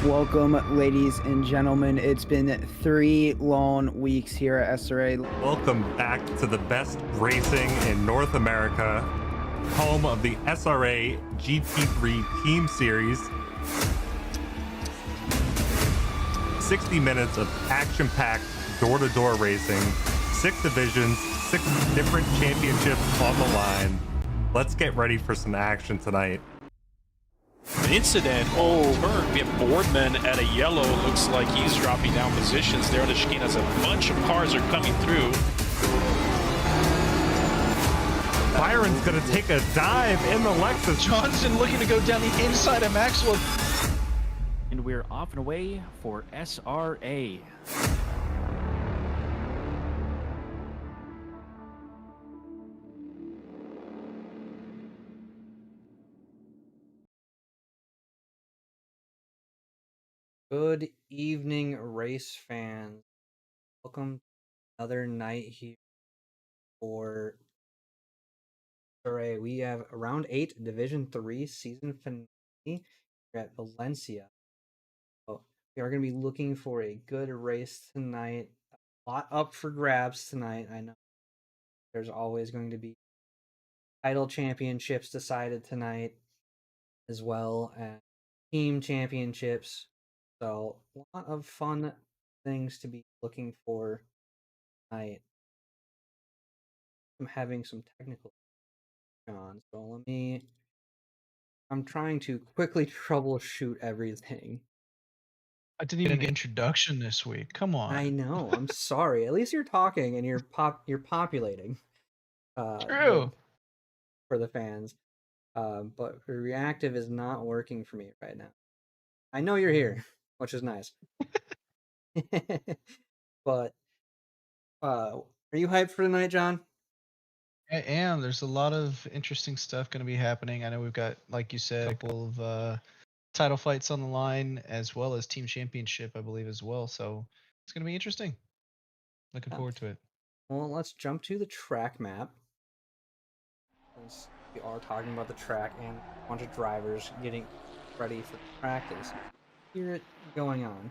Welcome, ladies and gentlemen. It's been 3 long weeks here at SRA. Welcome back to the best racing in North America, home of the SRA GT3 Team Series. 60 minutes of action-packed door-to-door racing, 6 divisions, 6 different championships on the line. Let's get ready for some action tonight. An incident. Oh, turn. We have Boardman at a yellow. Looks like he's dropping down positions there on the chicane as a bunch of cars are coming through. Byron's going to take a dive in the Lexus. Johnson looking to go down the inside of Maxwell. And we're off and away for SRA. Good evening, race fans. Welcome to another night here for SRA. We have round 8, Division 3 season finale here at Valencia. So we are going to be looking for a good race tonight. A lot up for grabs tonight. I know there's always going to be title championships decided tonight, as well as team championships. So a lot of fun things to be looking for tonight. I'm having some technical on, so I'm trying to quickly troubleshoot everything. I didn't even get an introduction this week. Come on. I know. I'm sorry. At least you're talking and you're populating. True. For the fans. But reactive is not working for me right now. I know you're here, which is nice. But are you hyped for tonight, John? I am. There's a lot of interesting stuff going to be happening. I know we've got, like you said, a couple of title fights on the line, as well as team championship, I believe, as well. So it's going to be interesting. Looking forward to it. Well, let's jump to the track map. Since we are talking about the track and a bunch of drivers getting ready for practice. Hear it going on.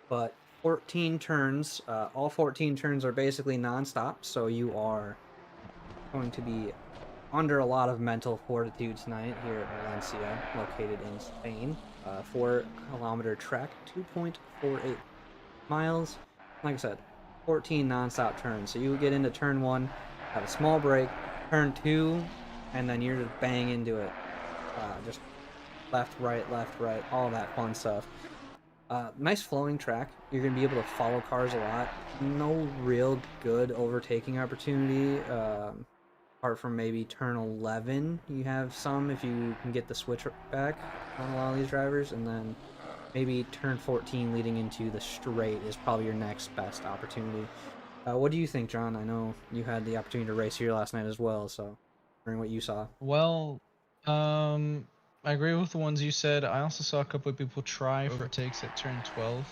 But 14 turns, all 14 turns are basically non-stop, so you are going to be under a lot of mental fortitude tonight here at Valencia, located in Spain. 4-kilometer track, 2.48 miles. Like I said, 14 non-stop turns. So you get into turn 1, have a small break, turn 2, and then you're just bang into it. Just left, right, all that fun stuff. Nice flowing track. You're going to be able to follow cars a lot. No real good overtaking opportunity. Apart from maybe turn 11, you have some if you can get the switch back on a lot of these drivers, and then maybe turn 14 leading into the straight is probably your next best opportunity. What do you think, John? I know you had the opportunity to race here last night as well, so wondering what you saw. Well, I agree with the ones you said. I also saw a couple of people try for overtakes at turn 12.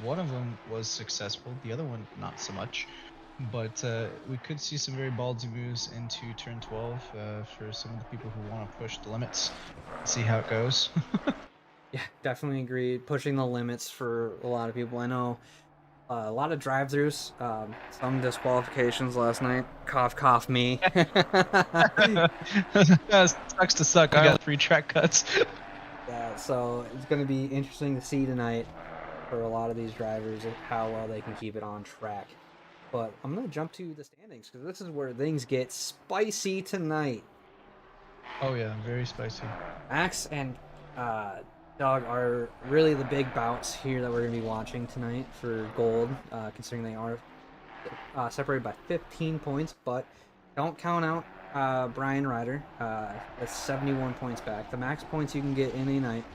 One of them was successful, the other one not so much. But we could see some very ballsy moves into turn 12 for some of the people who want to push the limits. See how it goes. Yeah, definitely agree. Pushing the limits for a lot of people. I know a lot of drive-throughs, some disqualifications last night. Cough, cough, me. Sucks to suck. I got 3 track cuts. Yeah, so it's going to be interesting to see tonight for a lot of these drivers how well they can keep it on track. But I'm going to jump to the standings because this is where things get spicy tonight. Oh yeah, very spicy. Max and Doug are really the big bouts here that we're going to be watching tonight for gold, considering they are separated by 15 points, but don't count out Brian Ryder. That's 71 points back. The max points you can get in a night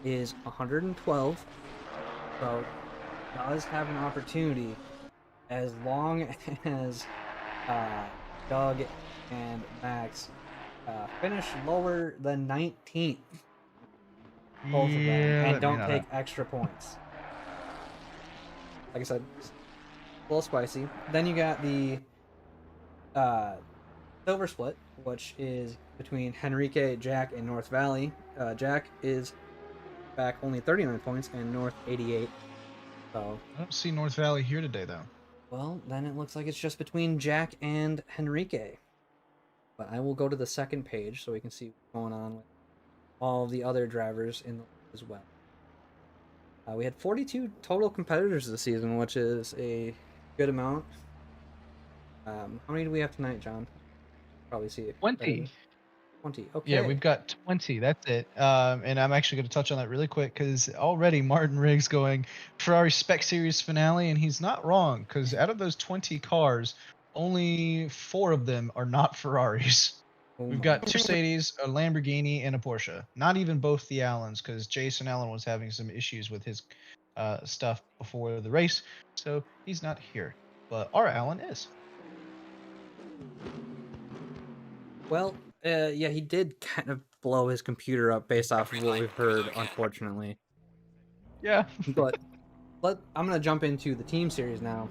is 112, so does have an opportunity as long as Doug and Max finish lower than 19th. Both of them, and don't take extra points. Like I said, a little spicy. Then you got the silver split, which is between Henrique, Jack, and North Valley. Jack is back only 39 points, and North 88. So I don't see North Valley here today, though. Well, then it looks like it's just between Jack and Henrique. But I will go to the second page so we can see what's going on with all the other drivers in the as well. We had 42 total competitors this season, which is a good amount. How many do we have tonight, John? Probably see it. 20. 20. Okay. Yeah, we've got 20. That's it. And I'm actually going to touch on that really quick because already Martin Riggs going Ferrari Spec Series finale, and he's not wrong because out of those 20 cars, only 4 of them are not Ferraris. We've got 2 Mercedes, a Lamborghini, and a Porsche. Not even both the Allens because Jason Allen was having some issues with his stuff before the race, so he's not here. But our Allen is. Well, yeah, he did kind of blow his computer up based off of what we've heard, unfortunately. Yeah. But I'm gonna jump into the team series now.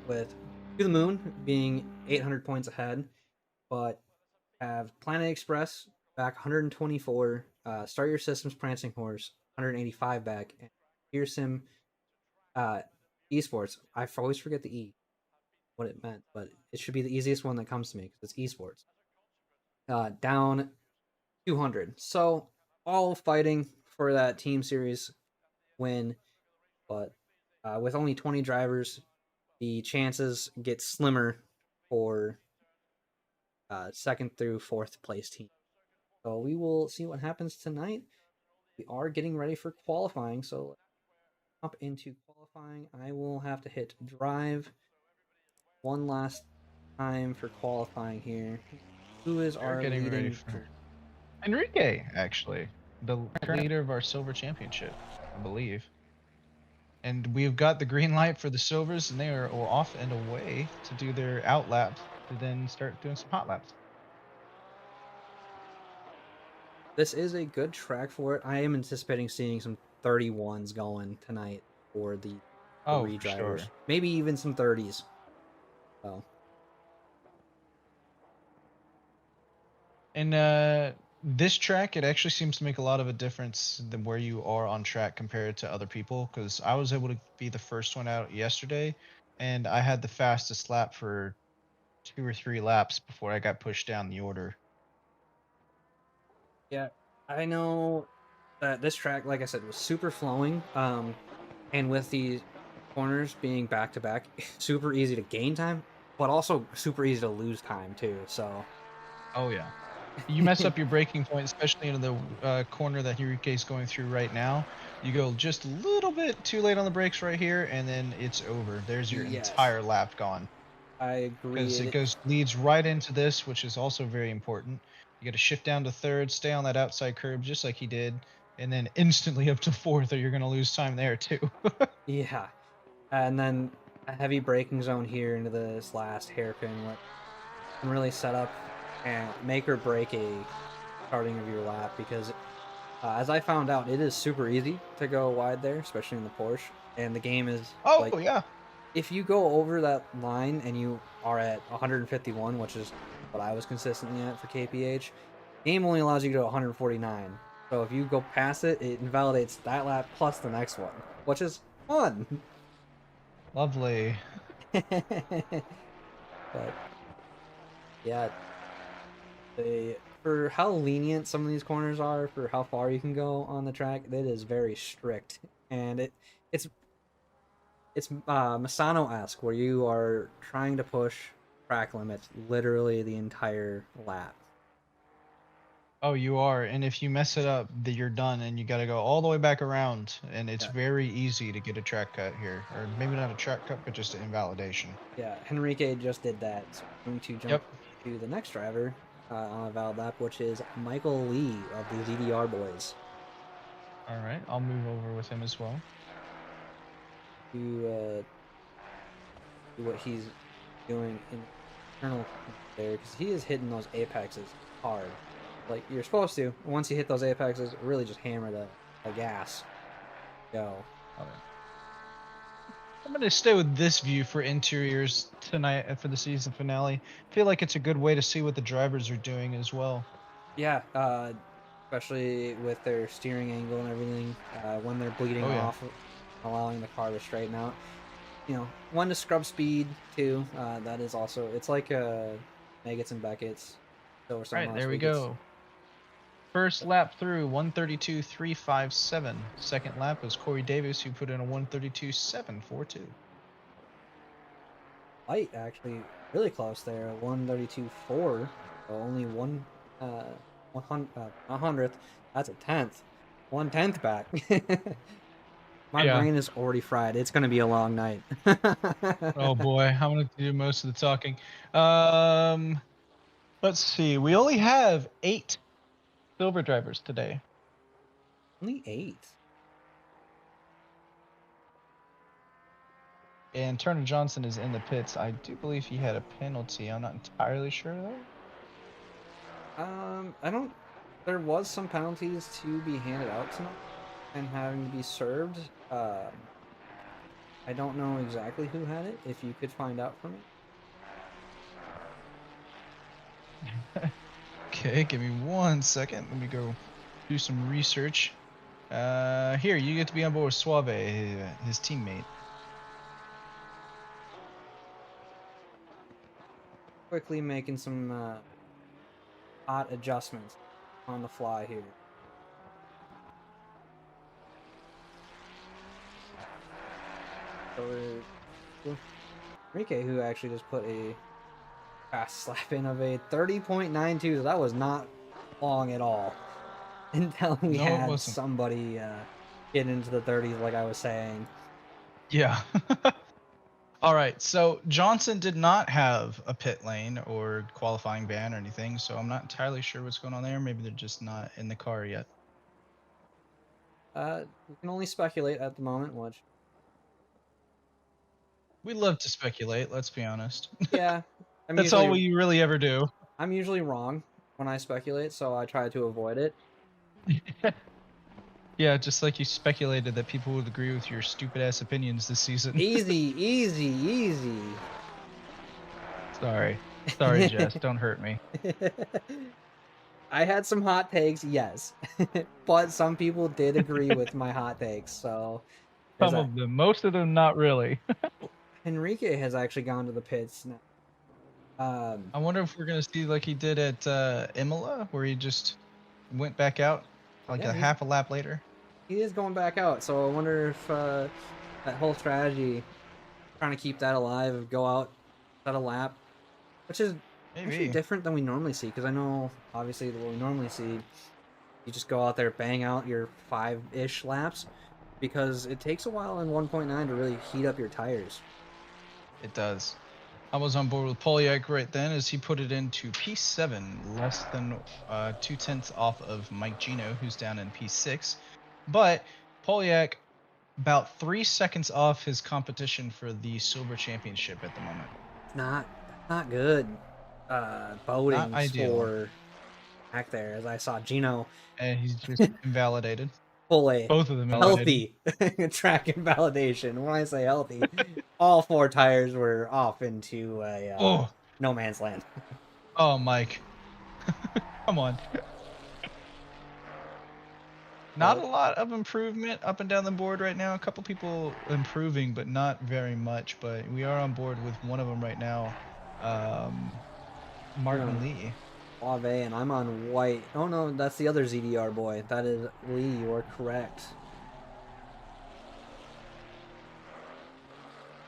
With To the Moon being 800 points ahead, but have Planet Express back 124, Start Your Systems Prancing Horse 185 back, and Pearson Esports. I always forget the E, what it meant, but it should be the easiest one that comes to me because it's esports. Down 200. So all fighting for that team series win, but with only 20 drivers, the chances get slimmer for second through fourth place team. So we will see what happens tonight. We are getting ready for qualifying, so let's hop into qualifying. I will have to hit drive one last time for qualifying here. Who is We're our getting ready leading? for Enrique, actually, the current leader of our silver championship, I believe. And we've got the green light for the silvers, and they are off and away to do their out laps to then start doing some hot laps. This is a good track for it. I am anticipating seeing some 31s going tonight for the Oh, three for drivers. sure. Maybe even some 30s. So And this track, it actually seems to make a lot of a difference than where you are on track compared to other people. Because I was able to be the first one out yesterday, and I had the fastest lap for 2 or 3 laps before I got pushed down the order. yeah, I know that this track, like I said, was super flowing. And with the corners being back to back, super easy to gain time, but also super easy to lose time too. So Oh yeah. You mess up your braking point, especially in the corner that Enrique's going through right now. You go just a little bit too late on the brakes right here, and then it's over. There's your yes, entire lap gone. I agree. Because it leads right into this, which is also very important. You got to shift down to third, stay on that outside curb just like he did, and then instantly up to fourth, or you're going to lose time there too. Yeah, and then a heavy braking zone here into this last hairpin where can really set up and make or break a starting of your lap because as I found out, it is super easy to go wide there, especially in the Porsche. And the game is Oh like, yeah. if you go over that line and you are at 151, which is what I was consistently at for KPH, game only allows you to go 149. So if you go past it, it invalidates that lap plus the next one, which is fun. Lovely. But yeah, for how lenient some of these corners are, for how far you can go on the track, it is very strict, and it's Misano-esque where you are trying to push track limits literally the entire lap. Oh, you are. And if you mess it up, you're done, and you got to go all the way back around. And it's Yeah, very easy to get a track cut here, or maybe not a track cut, but just an invalidation. yeah. Henrique just did that. So I'm going to jump Yep. to the next driver on a valid lap, which is Michael Lee of the ZDR boys. All right, I'll move over with him as well. To do what he's doing in internal there because he is hitting those apexes hard, like you're supposed to. Once you hit those apexes, really just hammer the gas. Go. All right. I'm going to stay with this view for interiors tonight for the season finale. I feel like it's a good way to see what the drivers are doing as well. Yeah, especially with their steering angle and everything, when they're bleeding Oh, yeah. off, allowing the car to straighten out. You know, one to scrub speed, two. That is also, it's like Megats and Beckett's. All right, there we go. First lap through 132.357. Second lap was Corey Davis, who put in a 132.742. Light actually really close there, 132.4. So only one 100th. That's a 10th. 1/10 back. My Yeah. brain is already fried. It's gonna be a long night. Oh boy, I'm gonna do most of the talking. Let's see. We only have 8 silver drivers today. Only 8. And Turner Johnson is in the pits. I do believe he had a penalty. I'm not entirely sure though. I don't. There was some penalties to be handed out tonight. and having to be served. I don't know exactly who had it. If you could find out for me. Okay, give me 1 second. Let me go do some research. Here, you get to be on board with Suave, his teammate. Quickly making some hot adjustments on the fly here. So Enrique, who actually just put a fast slap in of a 30.92, so that was not long at all. Until we No, it had wasn't. somebody get into the 30s, like I was saying. Yeah. All right, so Johnson did not have a pit lane or qualifying ban or anything, so I'm not entirely sure what's going on there. Maybe they're just not in the car yet. We can only speculate at the moment, which We love to speculate, let's be honest. yeah, That's all we really ever do. I'm usually wrong when I speculate, so I try to avoid it. Yeah, just like you speculated that people would agree with your stupid ass opinions this season. Easy. Sorry, Jess, don't hurt me. I had some hot takes, yes, but some people did agree with my hot takes. So Some of them, most of them, not really. Enrique has actually gone to the pits now. I wonder if we're gonna see like he did at Imola, where he just went back out like Yeah, half a lap later. He is going back out, so I wonder if that whole strategy, trying to keep that alive, go out, set a lap, which is actually different than we normally see. Because I know, obviously, what we normally see, you just go out there, bang out your 5-ish laps, because it takes a while in 1.9 to really heat up your tires. It does. I was on board with Polyak right then as he put it into P7, less than 2/10 off of Mike Gino, who's down in P6. But Polyak about 3 seconds off his competition for the Silver Championship at the moment. Not good. Boating for back there, as I saw Gino. And he's just invalidated. Pull a both of them healthy track invalidation. When I say healthy, all 4 tires were off into a no man's land. Oh, Mike. Come on. Not a lot of improvement up and down the board right now. A couple people improving, but not very much. But we are on board with one of them right now, Martin Lee. Suave, and I'm on white. Oh no, that's the other ZDR boy. That is Lee, you're correct.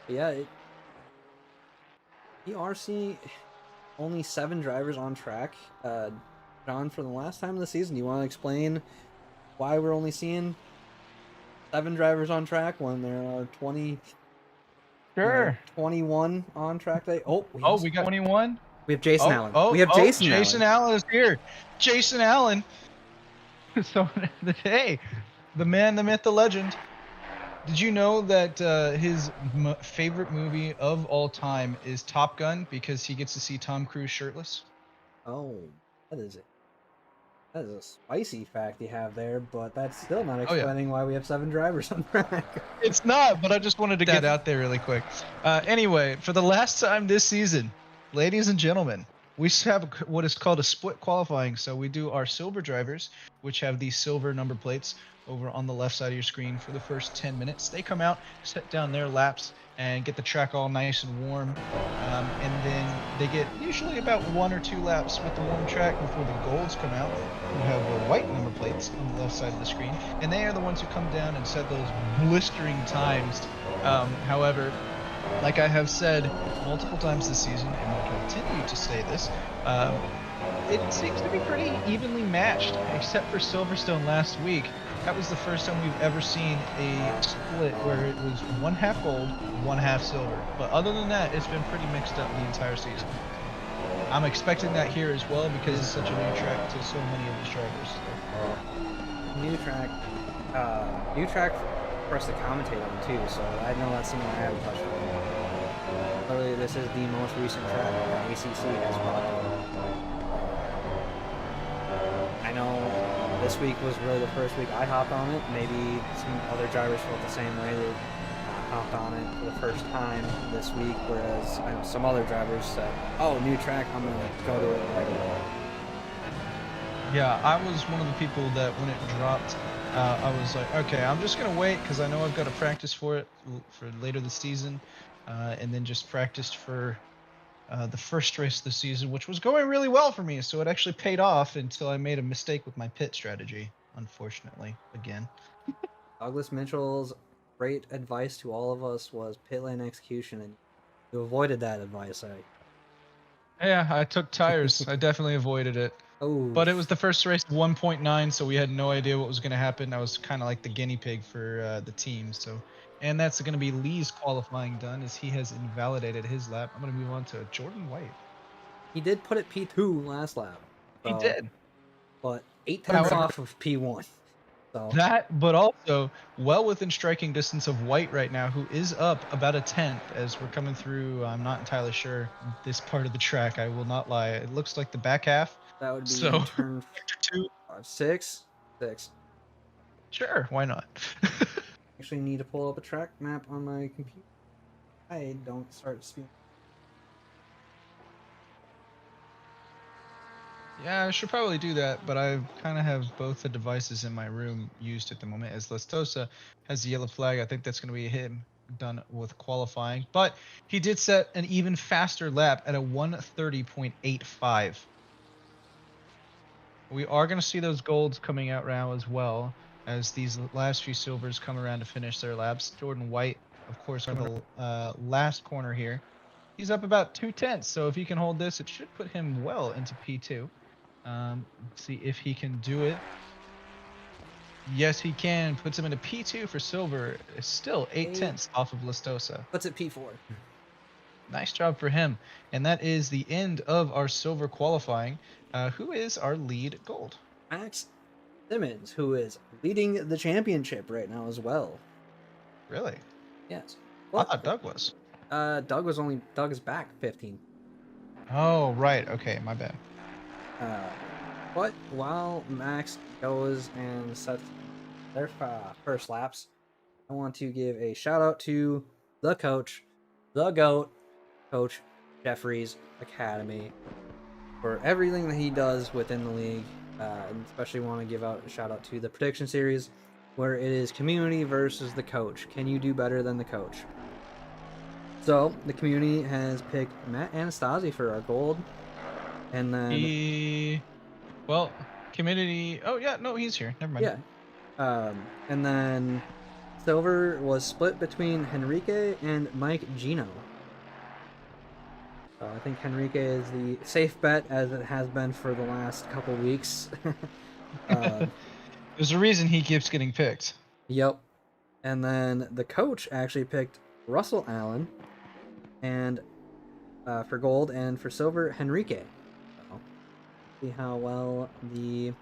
But yeah, ERC, only 7 drivers on track. John, for the last time of the season, do you want to explain why we're only seeing 7 drivers on track when there are 20? Sure. 21 on track. We got 21. We have Jason Allen. We have Jason Allen is here. Jason Allen. So, hey, the man, the myth, the legend. Did you know that his favorite movie of all time is Top Gun because he gets to see Tom Cruise shirtless? Oh, that is it. That is a spicy fact you have there, but that's still not explaining why we have 7 drivers on track. It's not, but I just wanted to get out there really quick. Anyway, for the last time this season, ladies and gentlemen, we have what is called a split qualifying. So we do our silver drivers, which have these silver number plates over on the left side of your screen for the first 10 minutes. They come out, set down their laps, and get the track all nice and warm. And then they get usually about 1 or 2 laps with the warm track before the golds come out, who have the white number plates on the left side of the screen. And they are the ones who come down and set those blistering times. However, like I have said multiple times this season, and will continue to say this, it seems to be pretty evenly matched, except for Silverstone last week. That was the first time we've ever seen a split where it was 1/2 gold, 1/2 silver. But other than that, it's been pretty mixed up the entire season. I'm expecting that here as well because it's such a new track to so many of these drivers. New track for us to commentate on too, so I know that's something I haven't touched on. Literally, this is the most recent track that ACC has brought. I know this week was really the first week I hopped on it. Maybe some other drivers felt the same way. They hopped on it for the first time this week, whereas I know some other drivers said, "Oh, new track, I'm gonna go to it right away." Yeah, I was one of the people that when it dropped, I was like, okay, I'm just gonna wait because I know I've got to practice for it for later this season, and then just practiced for the first race of the season, which was going really well for me. So it actually paid off until I made a mistake with my pit strategy, unfortunately, again. Douglas Mitchell's great advice to all of us was pit lane execution, and you avoided that advice. Yeah, I took tires. I definitely avoided it. Oh, But it was the first race of 1.9, so we had no idea what was going to happen. I was kind of like the guinea pig for the team. So, and that's going to be Lee's qualifying done as he has invalidated his lap. I'm going to move on to Jordan White. he did put it P2 last lap. He So, did. but 8 tenths However, off of P1. So that, but also well within striking distance of White right now, who is up about a tenth as we're coming through. I'm not entirely sure this part of the track. I will not lie. It looks like the back half. that would be So turn two. 6. Sure, why not? Actually, need to pull up a track map on my computer. I don't start speaking. Yeah, I should probably do that, but I kind of have both the devices in my room used at the moment as Lastosa has the yellow flag. I think that's going to be him done with qualifying, but he did set an even faster lap at a 1:30.85. We are going to see those golds coming out now as well as these last few silvers come around to finish their laps. Jordan White, of course, on the last corner here. He's up about 2 tenths, so if he can hold this, it should put him well into P2. See if he can do it. Yes, he can. Puts him into P2 for silver. It's still 8 tenths off of Lastosa. Puts it P4. Nice job for him. And that is the end of our silver qualifying. Who is our lead gold? Max Simmons, who is leading the championship right now as well. Really? Yes. I thought Doug was. Doug is back 15. Oh, right. Okay, my bad. But while Max goes and sets their first laps, I want to give a shout out to the coach, the GOAT, Coach Jeffrey's Academy, for everything that he does within the league. And especially want to give out a shout out to the prediction series, where it is community versus the coach. Can you do better than the coach? So the community has picked Matt Anastasi for our gold, and then well, community. Oh yeah, no, he's here. Never mind. Yeah, and then silver was split between Henrique and Mike Gino. I think Henrique is the safe bet, as it has been for the last couple weeks. There's a reason he keeps getting picked. Yep. And then the coach actually picked Russell Allen, and for gold, and for silver, Henrique. So, see how well the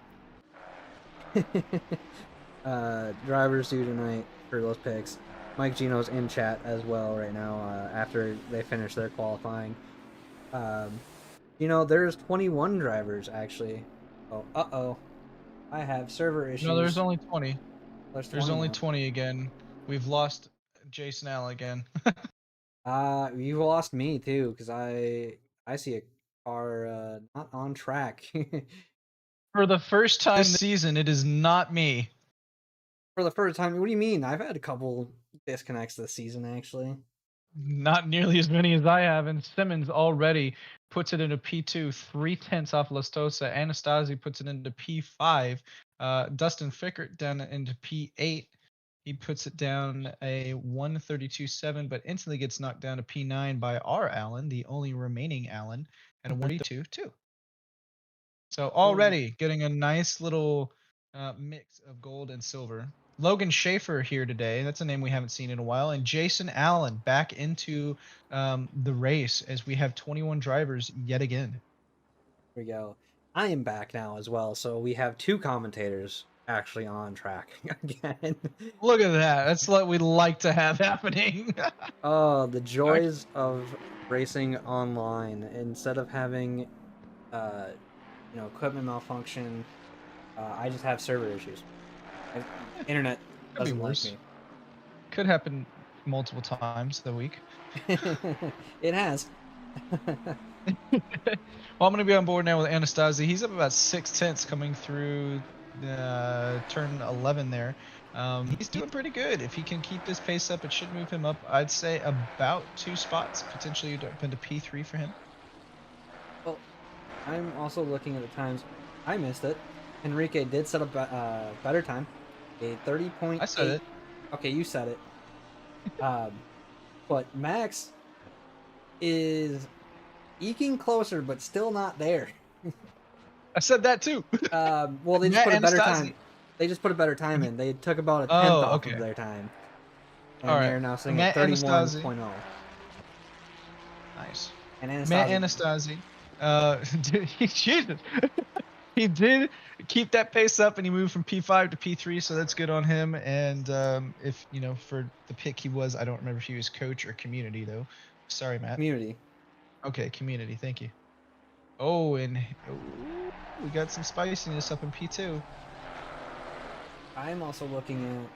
drivers do tonight for those picks. Mike Gino's in chat as well right now after they finish their qualifying. There's 21 drivers actually. Oh, I have server issues. No, there's only 20. There's only 20 again. We've lost Jason Allen again. You lost me too, because I see a car not on track. For the first time this season, it is not me. For the first time? What do you mean? I've had a couple disconnects this season, actually. Not nearly as many as I have, and Simmons already puts it into P2, 3 tenths off Lastosa. Anastasi puts it into P5. Dustin Fickert down into P8. He puts it down a 1:32.7, but instantly gets knocked down to P9 by our Allen, the only remaining Allen, at a 1:32.2. So already getting a nice little mix of gold and silver. Logan Schaefer here today. That's a name we haven't seen in a while. And Jason Allen back into the race as we have 21 drivers yet again. Here we go. I am back now as well, so we have 2 commentators actually on track again. Look at that. That's what we like to have happening. Oh, the joys of racing online. Instead of having equipment malfunction, I just have server issues. Internet Could be doesn't like worse. me. Could happen multiple times a week. It has. Well, I'm going to be on board now with Anastasia. He's up about 6/10 coming through turn 11 there. He's doing pretty good. If he can keep this pace up, it should move him up, I'd say, about 2 spots, potentially up into P3 for him. Well, I'm also looking at the times. I missed it. Enrique did set up a better time. A 30.8. I said it. Okay, you said it. But Max is eking closer, but still not there. I said that too. Well, they just Matt put a better Anastasi. time. They just put a better time in. They took about a tenth Oh, off okay. of their time. And All right. they're now sitting Matt at Anastasi. 31.0. Nice. And Matt Anastasi. Anastasi. Jesus. He did keep that pace up, and he moved from P5 to P3, so that's good on him. And if you know, for the pick he was, I don't remember if he was coach or community though. Sorry, Matt. Community. Okay, community. Thank you. Oh, and we got some spiciness up in P2. I'm also looking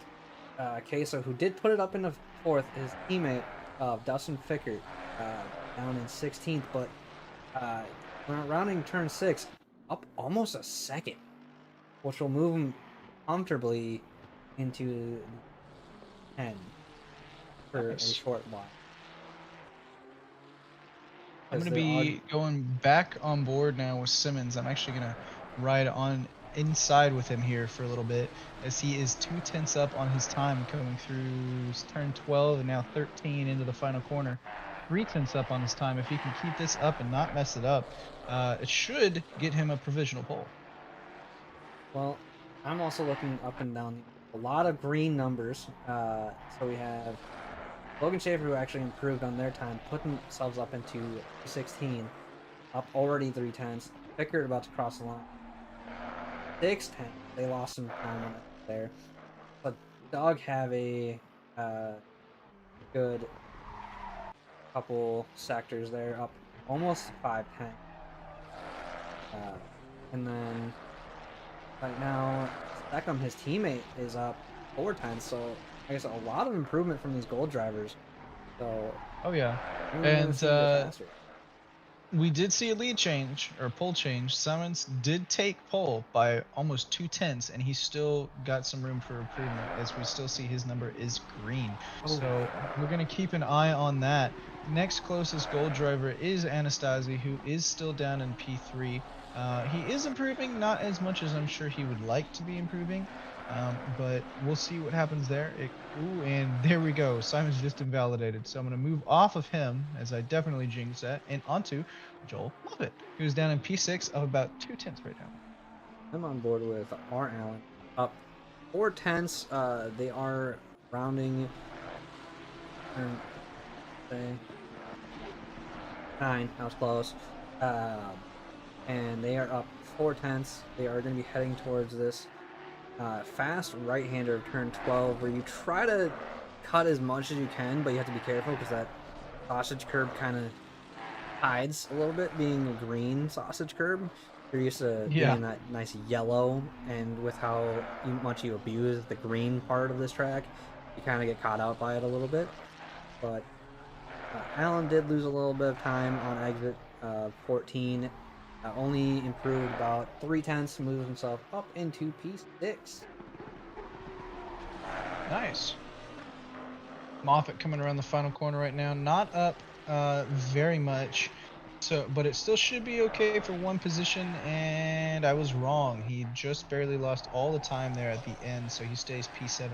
at Queso, who did put it up in the 4th. His teammate, Dustin Fickert, down in 16th, but rounding turn 6, up almost a second, which will move him comfortably into 10 for Nice. a short while. I'm going to be going back on board now with Simmons. I'm actually going to ride on inside with him here for a little bit, as he is 2/10 up on his time coming through turn 12 and now 13 into the final corner. 3/10 up on his time. If he can keep this up and not mess it up, it should get him a provisional pole. Well, I'm also looking up and down a lot of green numbers. So we have Logan Schaefer, who actually improved on their time, putting themselves up into 16, up already 3/10. Pickard about to cross the line. 6/10. They lost some time on it there. But Dog have a good couple sectors there, up almost 5/10. And then right now, Beckham, his teammate, is up 4/10. So I guess a lot of improvement from these gold drivers. So Oh yeah, and we did see a lead change or pole change. Simmons did take pole by almost 2/10, and he still got some room for improvement, as we still see his number is green. So we're going to keep an eye on that. Next closest gold driver is Anastasi, who is still down in P3. He is improving, not as much as I'm sure he would like to be improving, but we'll see what happens there. Ooh, and there we go. Simon's just invalidated. So I'm going to move off of him, as I definitely jinxed that, and onto Joel Lovett, who's down in P6 of about 2/10 right now. I'm on board with R. Allen, up 4/10. They are rounding. Say 9. That was close. And they are up 4/10. They are going to be heading towards this fast right-hander of turn 12, where you try to cut as much as you can, but you have to be careful because that sausage curb kind of hides a little bit, being a green sausage curb. You're used to being that nice yellow, and with how much you abuse the green part of this track, you kind of get caught out by it a little bit. But Allen did lose a little bit of time on exit 14. Only improved about 3/10 to move himself up into P6. Nice. Moffat coming around the final corner right now, not up very much, so but it still should be okay for one position, and I was wrong. He just barely lost all the time there at the end, so he stays P7.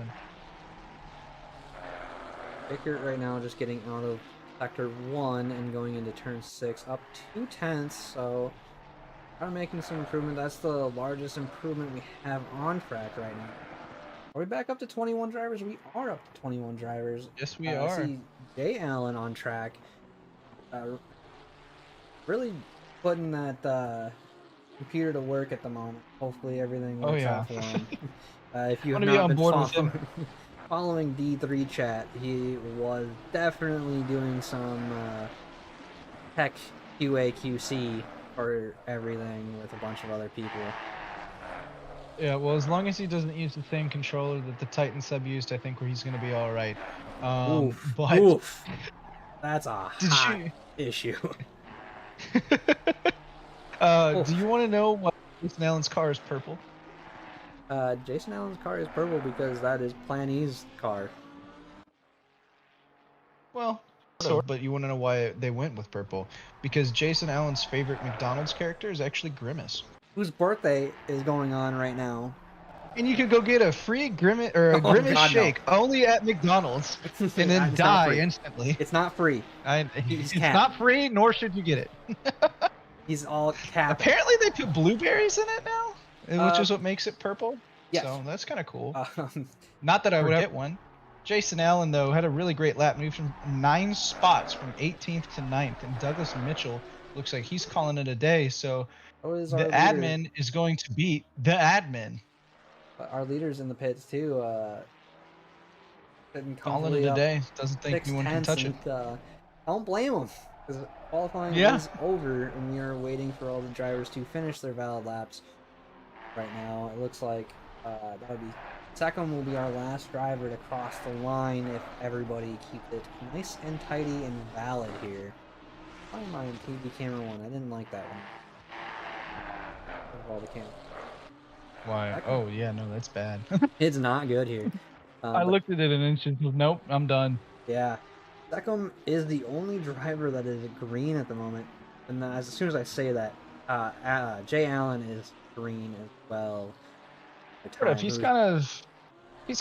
Baker right now just getting out of sector 1 and going into turn 6, up 2/10, so are making some improvement. That's the largest improvement we have on track right now. Are we back up to 21 drivers? We are up to 21 drivers. Yes, we I are. see Jay Allen on track. Really putting that computer to work at the moment. Hopefully everything works out for him. If you have not been following D3 chat, he was definitely doing some tech QA QC for everything with a bunch of other people. Yeah, well, as long as he doesn't use the same controller that the Titan sub used, I think he's going to be all right. Oof. But Oof. That's a did hot you? issue. Do you want to know why Jason Allen's car is purple? Jason Allen's car is purple because that is Plan E's car. Well, sort of, but you want to know why they went with purple? Because Jason Allen's favorite McDonald's character is actually Grimace. Whose birthday is going on right now? And you could go get a free Grimace or a Oh, Grimace God, no. shake only at McDonald's and then It's not die free. instantly. It's not free. It's capped. not free, nor should you get it. He's all capped. Apparently, they put blueberries in it now, which is what makes it purple. Yes. So that's kind of cool. Um, Not that I would get one. Jason Allen, though, had a really great lap, moved from 9 spots from 18th to 9th, and Douglas Mitchell looks like he's calling it a day. So the admin is going to beat the admin. Our leaders in the pits too. Calling it a day. Doesn't think anyone can touch it. Don't blame them because qualifying is over, and we are waiting for all the drivers to finish their valid laps. Right now, it looks like that would be. Second will be our last driver to cross the line if everybody keeps it nice and tidy and valid here. Why am I in TV camera 1? I didn't like that one. Of all the cameras. Why? Oh, yeah, no, that's bad. It's not good here. I looked at it and it's just, nope, I'm done. Yeah. Second is the only driver that is green at the moment. And as soon as I say that, Jay Allen is green as well. He's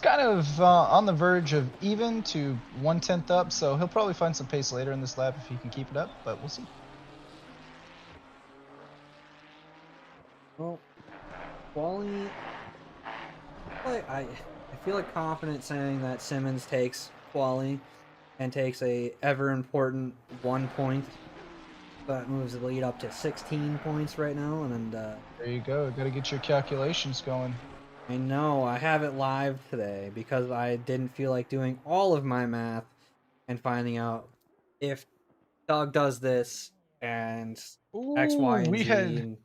kind of on the verge of even to 1/10 up, so he'll probably find some pace later in this lap if he can keep it up, but we'll see. Well, quali, I feel like confident saying that Simmons takes quali and takes a ever important 1 point. That moves the lead up to 16 points right now, and then there you go. Got to get your calculations going. I know, I have it live today because I didn't feel like doing all of my math and finding out if Doug does this and X, Y, and Z.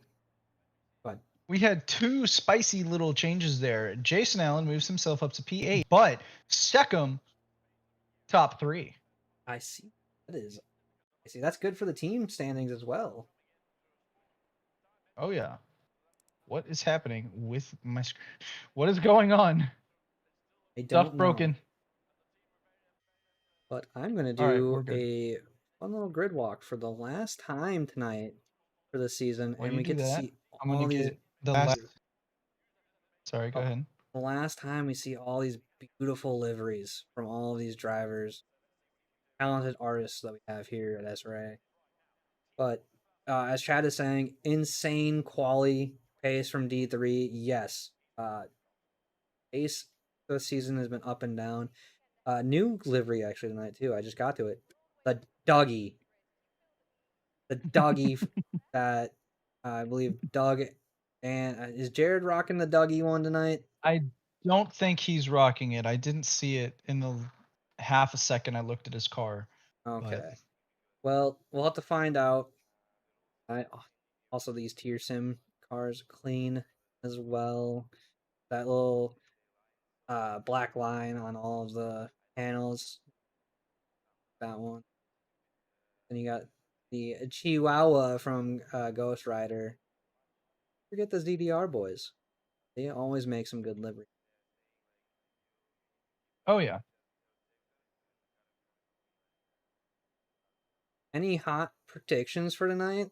We had 2 spicy little changes there. Jason Allen moves himself up to P8, but Seckham top 3. I see. That's good for the team standings as well. Oh yeah. What is happening with my screen? What is going on? Stuff broken. But I'm going to do a fun little grid walk for the last time tonight for the season. And we get to see all these... Sorry, go ahead. The last time we see all these beautiful liveries from all of these drivers. Talented artists that we have here at SRA. But as Chad is saying, insane quali pace from D3. Yes. Pace this season has been up and down. New livery actually tonight too. I just got to it. The doggy. The doggy that I believe Doug and is Jared rocking the doggy one tonight? I don't think he's rocking it. I didn't see it in the half a second I looked at his car. Okay. But... Well, we'll have to find out. Also, these tier sim cars clean as well. That little black line on all of the panels. That one. And you got the Chihuahua from Ghost Rider. Forget those DDR boys. They always make some good livery. Oh yeah. Any hot predictions for tonight?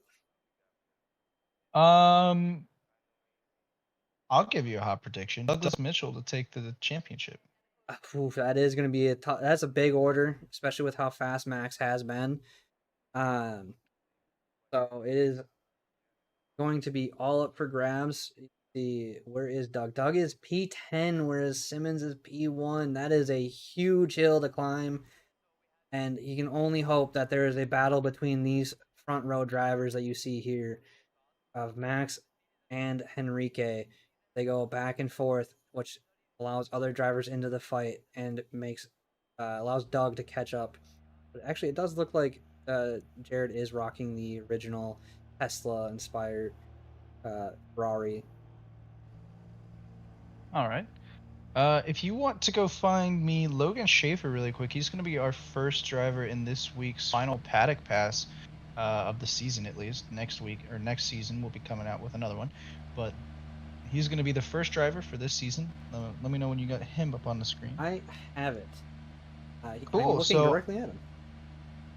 I'll give you a hot prediction. Douglas Mitchell to take the championship. Oof, that is going to be that's a big order, especially with how fast Max has been. So it is going to be all up for grabs. Where is Doug? Doug is P10, whereas Simmons is P1. That is a huge hill to climb. And you can only hope that there is a battle between these front row drivers that you see here of Max and Henrique. They go back and forth, which allows other drivers into the fight and makes allows Doug to catch up. But actually, it does look like Jared is rocking the original Tesla-inspired Ferrari. All right. If you want to go find me Logan Schaefer really quick, he's going to be our first driver in this week's final paddock pass of the season, at least. Next week or next season, we'll be coming out with another one. But he's going to be the first driver for this season. Let me know when you got him up on the screen. I have it. Cool. I'm looking So directly at him.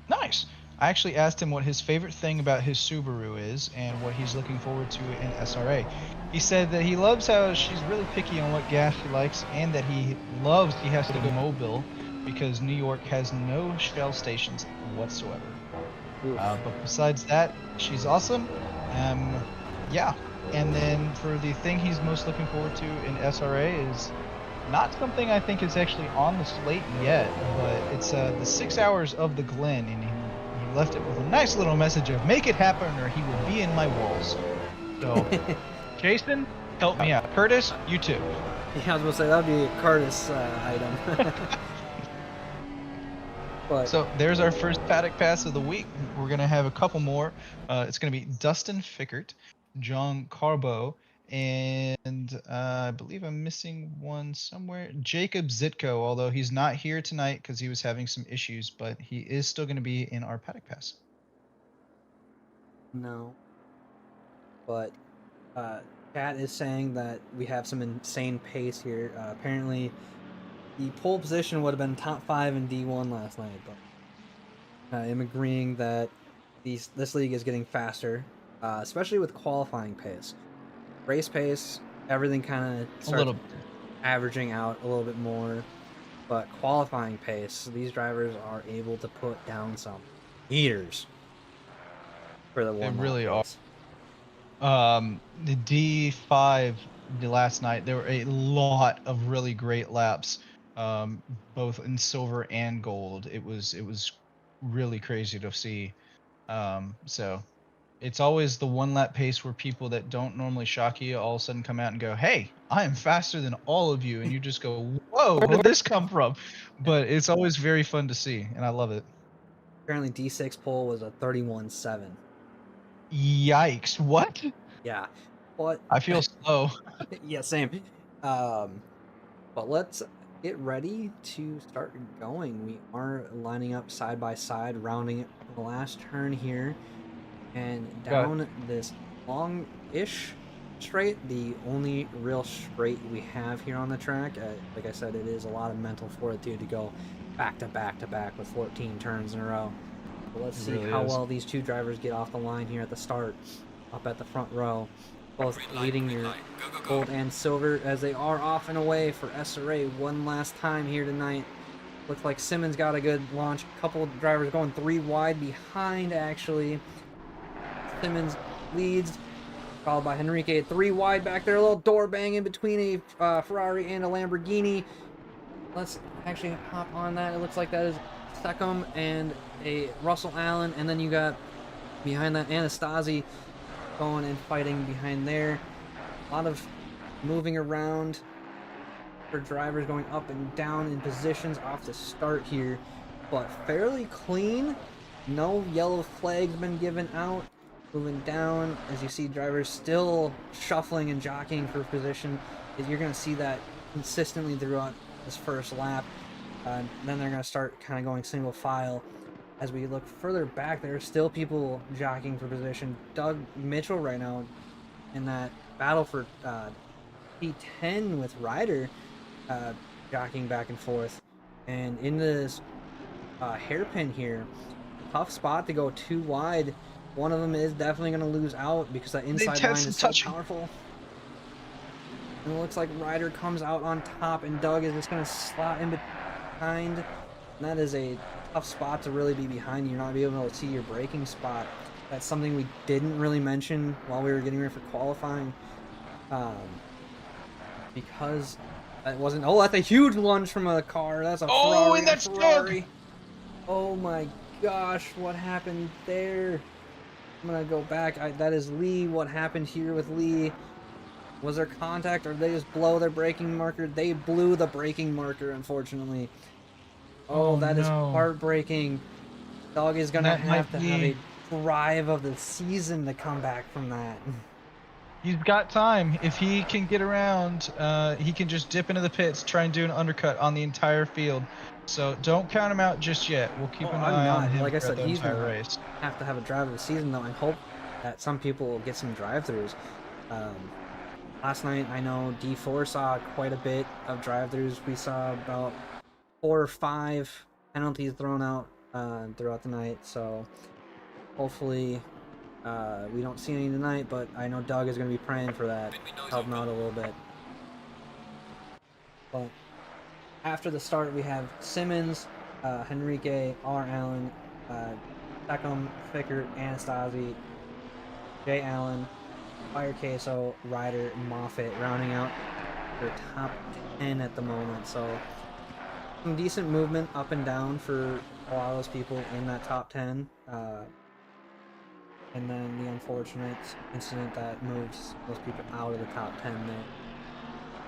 nice. I actually asked him what his favorite thing about his Subaru is and what he's looking forward to in SRA. He said that he loves how she's really picky on what gas she likes, and that he loves he has to go mobile because New York has no Shell stations whatsoever. But besides that, she's awesome. Yeah. And then for the thing he's most looking forward to in SRA is not something I think is actually on the slate yet, but it's the 6 hours of the Glen, and he left it with a nice little message of make it happen or he will be in my walls. So, Jason, help me out. Curtis, you too. Yeah, I was gonna say that would be a Curtis item. But So there's our first paddock pass of the week. We're gonna have a couple more. It's gonna be Dustin Fickert, John Carbo, and I believe I'm missing one somewhere. Jacob Zitko, although he's not here tonight because he was having some issues, but he is still gonna be in our paddock pass. no. But Kat is saying that we have some insane pace here. Apparently, the pole position would have been top 5 in D1 last night, but I am agreeing that this league is getting faster, especially with qualifying pace. Race pace, everything kind of A starts little. averaging out a little bit more, but qualifying pace, these drivers are able to put down some heaters for the one. They really are. The D5 last night, there were a lot of really great laps, both in silver and gold. It was really crazy to see. So it's always the one lap pace where people that don't normally shock you all of a sudden come out and go, "Hey, I am faster than all of you," and you just go, "Whoa, where did this come from?" But it's always very fun to see, and I love it. Apparently, D6 pole was a 31.7. Yikes! What? Yeah, but I feel slow. yeah, same. But let's get ready to start going. We are lining up side by side, rounding the last turn here, and down this long-ish straight, the only real straight we have here on the track. Like I said, it is a lot of mental fortitude to go back to back to back with 14 turns in a row. But let's see really how is. well these two drivers get off the line here at the start, up at the front row, both leading your gold and silver as they are off and away for SRA one last time here tonight. Looks like Simmons got a good launch. A couple of drivers going 3 wide behind, actually. Simmons leads, followed by Henrique 3 wide back there. A little door bang in between a Ferrari and a Lamborghini. Let's actually hop on that. It looks like that is Seckham and a Russell Allen, and then you got behind that Anastasi going and fighting behind there. A lot of moving around for drivers going up and down in positions off the start here, but fairly clean. No yellow flags been given out. Moving down, as you see drivers still shuffling and jockeying for position. You're going to see that consistently throughout this first lap. Then they're going to start kind of going single file. As we look further back, there are still people jockeying for position. Doug Mitchell right now in that battle for P10 with Ryder, jockeying back and forth. And in this hairpin here, tough spot to go 2 wide. One of them is definitely going to lose out because that inside line is so powerful. And it looks like Ryder comes out on top, and Doug is just going to slot in behind. And that is a tough spot to really be behind. You're not be able to see your braking spot. That's something we didn't really mention while we were getting ready for qualifying. Because that wasn't... Oh, that's a huge lunge from a car. That's a Ferrari. Oh, and that's Ferrari. Oh my gosh, what happened there? I'm gonna go back. That is Lee. What happened here with Lee? Was there contact, or did they just blow their braking marker? They blew the braking marker, unfortunately. Oh, that is heartbreaking. Doug is gonna have to have a drive of the season to come back from that. He's got time. If he can get around, he can just dip into the pits, try and do an undercut on the entire field. So don't count him out just yet. We'll keep an I'm eye on not. him Like I throughout said, the he's entire gonna race. have to have a drive of the season, though, and hope that some people will get some drive-throughs. Last night, I know D4 saw quite a bit of drive-throughs. We saw about 4 or 5 penalties thrown out throughout the night. So hopefully we don't see any tonight. But I know Doug is going to be praying for that, help him out a little bit. But after the start, we have Simmons, Henrique, R. Allen, Beckham, Fickert, Anastasi, Jay Allen, Fire Queso, Ryder, Moffitt, rounding out their top 10 at the moment. So some decent movement up and down for a lot of those people in that top 10. And then the unfortunate incident that moves those people out of the top 10 there.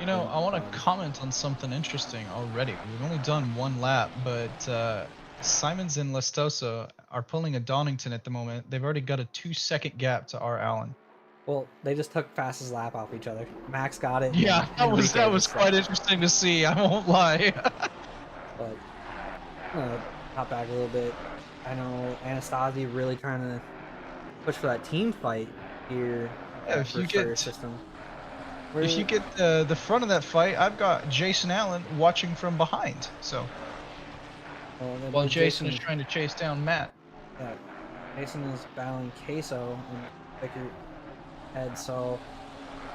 You know, I want to comment on something interesting already. We've only done one lap, but Simons and Lestosa are pulling a Donington at the moment. They've already got a 2-second gap to R. Allen. Well, they just took fastest lap off each other. Max got it. Yeah, that was quite interesting to see. I won't lie. But I'm gonna hop back a little bit. I know Anastasi really trying to push for that team fight here. Yeah, if you get system. If you get the front of that fight, I've got Jason Allen watching from behind. So while Jason is trying to chase down Matt. Yeah, Jason is battling Queso and Vicker head. So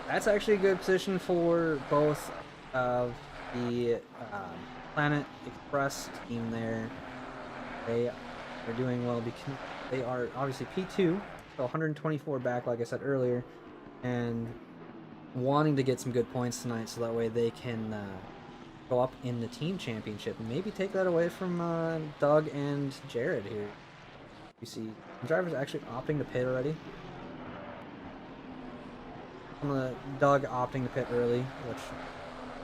that's actually a good position for both of the Planet Express team there. They are doing well because they are obviously P2, so 124 back, like I said earlier, and wanting to get some good points tonight so that way they can go up in the team championship and maybe take that away from Doug and Jared here. You see drivers actually opting to pit already. Doug opting to pit early, which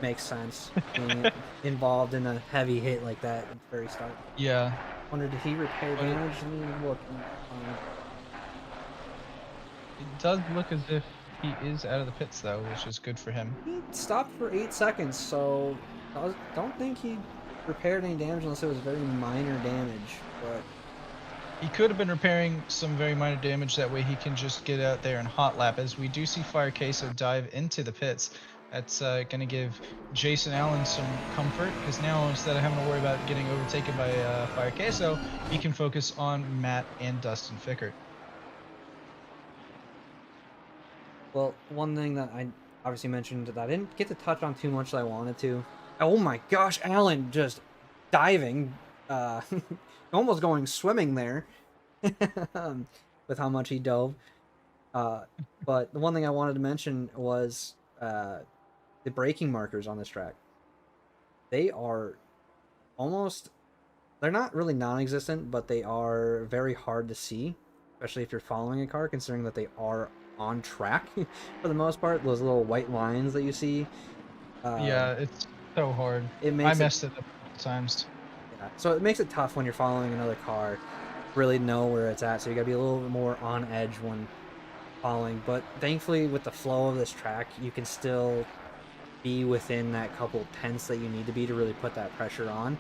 makes sense, being involved in a heavy hit like that at the very start. Yeah. Wonder, did he repair damage? Look, it does look as if he is out of the pits, though, which is good for him. He stopped for 8 seconds, so I don't think he repaired any damage unless it was very minor damage. But he could have been repairing some very minor damage. That way he can just get out there and hot lap, as we do see Fire Queso dive into the pits. That's going to give Jason Allen some comfort, because now instead of having to worry about getting overtaken by Fire Queso, he can focus on Matt and Dustin Fickert. Well, one thing that I obviously mentioned that I didn't get to touch on too much that I wanted to. Oh my gosh, Allen just diving, almost going swimming there with how much he dove. But the one thing I wanted to mention was the braking markers on this track. They are they're not really non-existent, but they are very hard to see, especially if you're following a car, considering that they are on track for the most part. Those little white lines that you see. Yeah, it's so hard. I messed it up times. Yeah, so it makes it tough when you're following another car, really know where it's at. So you gotta be a little bit more on edge when following. But thankfully, with the flow of this track, you can still be within that couple tenths that you need to be to really put that pressure on.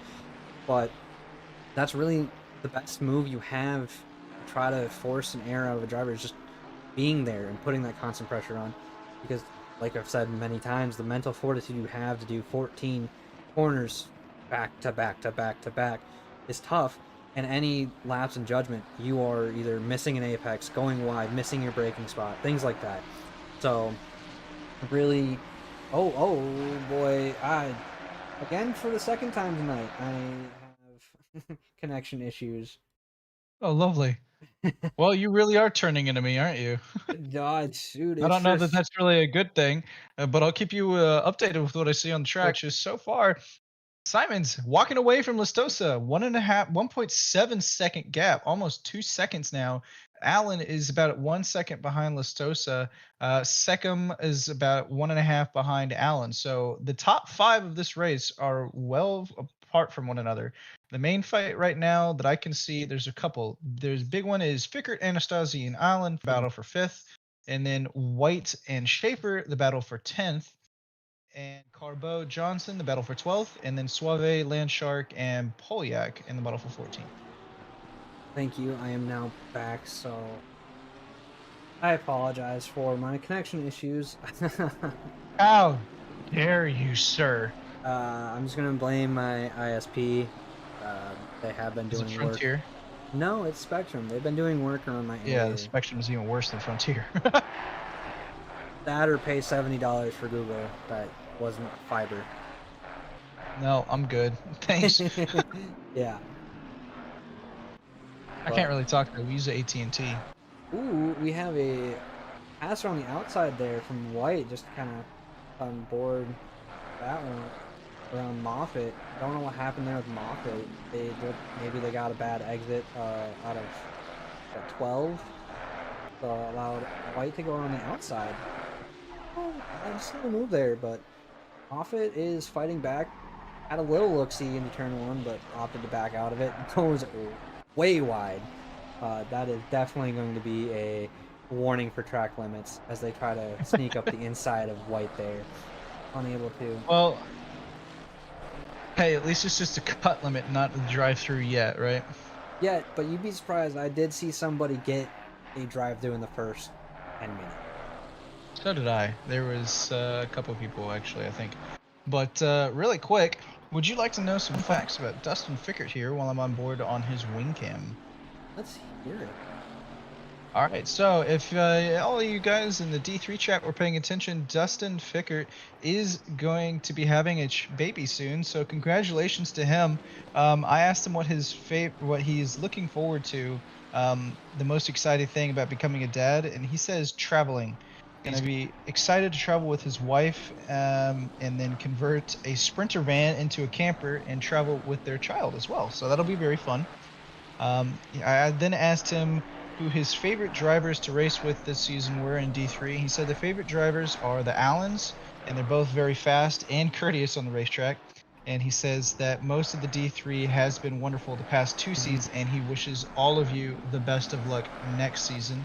But that's really the best move you have to try to force an error out of a driver, is just being there and putting that constant pressure on. Because like I've said many times, the mental fortitude you have to do 14 corners back to back to back to back is tough. And any lapse in judgment, you are either missing an apex, going wide, missing your braking spot, things like that. So really, oh boy, again for the second time tonight, I have connection issues. Oh, lovely. Well, you really are turning into me, aren't you? God, dude, I don't know that that's really a good thing, but I'll keep you updated with what I see on the track. Just so far, Simon's walking away from Lestosa, 1.7 second gap, almost 2 seconds now. Allen is about 1 second behind Lestosa. Seckham is about 1.5 behind Allen. So the top 5 of this race are well apart from one another. The main fight right now that I can see, there's a couple. There's big one is Fickert, Anastasi, and Allen battle for 5th. And then White and Schaefer, the battle for 10th. And Carbo Johnson, the battle for 12th. And then Suave, Landshark, and Polyak in the battle for 14th. Thank you. I am now back, so I apologize for my connection issues. How dare you, sir? I'm just gonna blame my ISP. They have been Is it doing work. Frontier? No, it's Spectrum. They've been doing work around my Yeah, area. the Spectrum is even worse than Frontier. That or pay $70 for Google that wasn't fiber. No, I'm good. Thanks. Yeah. I can't really talk though. We use the AT&T. Ooh, we have a passer on the outside there from White, just kind of on board that one around Moffitt. Don't know what happened there with Moffitt. Maybe they got a bad exit out of 12, so allowed White to go on the outside. Oh, I just saw a move there, but Moffitt is fighting back. Had a little look-see into turn 1, but opted to back out of it. Goes way wide. That is definitely going to be a warning for track limits as they try to sneak up the inside of White there. Unable to. Well, hey, at least it's just a cut limit, not the drive-through yet, right? Yeah, but you'd be surprised. I did see somebody get a drive-through in the first 10 minutes. So did I. There was a couple of people, actually, I think. But really quick, would you like to know some facts about Dustin Fickert here while I'm on board on his wing cam? Let's hear it. All right, so if all of you guys in the D3 chat were paying attention, Dustin Fickert is going to be having a baby soon, so congratulations to him. I asked him what what he's looking forward to, the most exciting thing about becoming a dad, and he says traveling. Going to be excited to travel with his wife, and then convert a Sprinter van into a camper and travel with their child as well. So that'll be very fun. I then asked him who his favorite drivers to race with this season were in D3. He said the favorite drivers are the Allens, and they're both very fast and courteous on the racetrack. And he says that most of the D3 has been wonderful the past 2 seasons, and he wishes all of you the best of luck next season.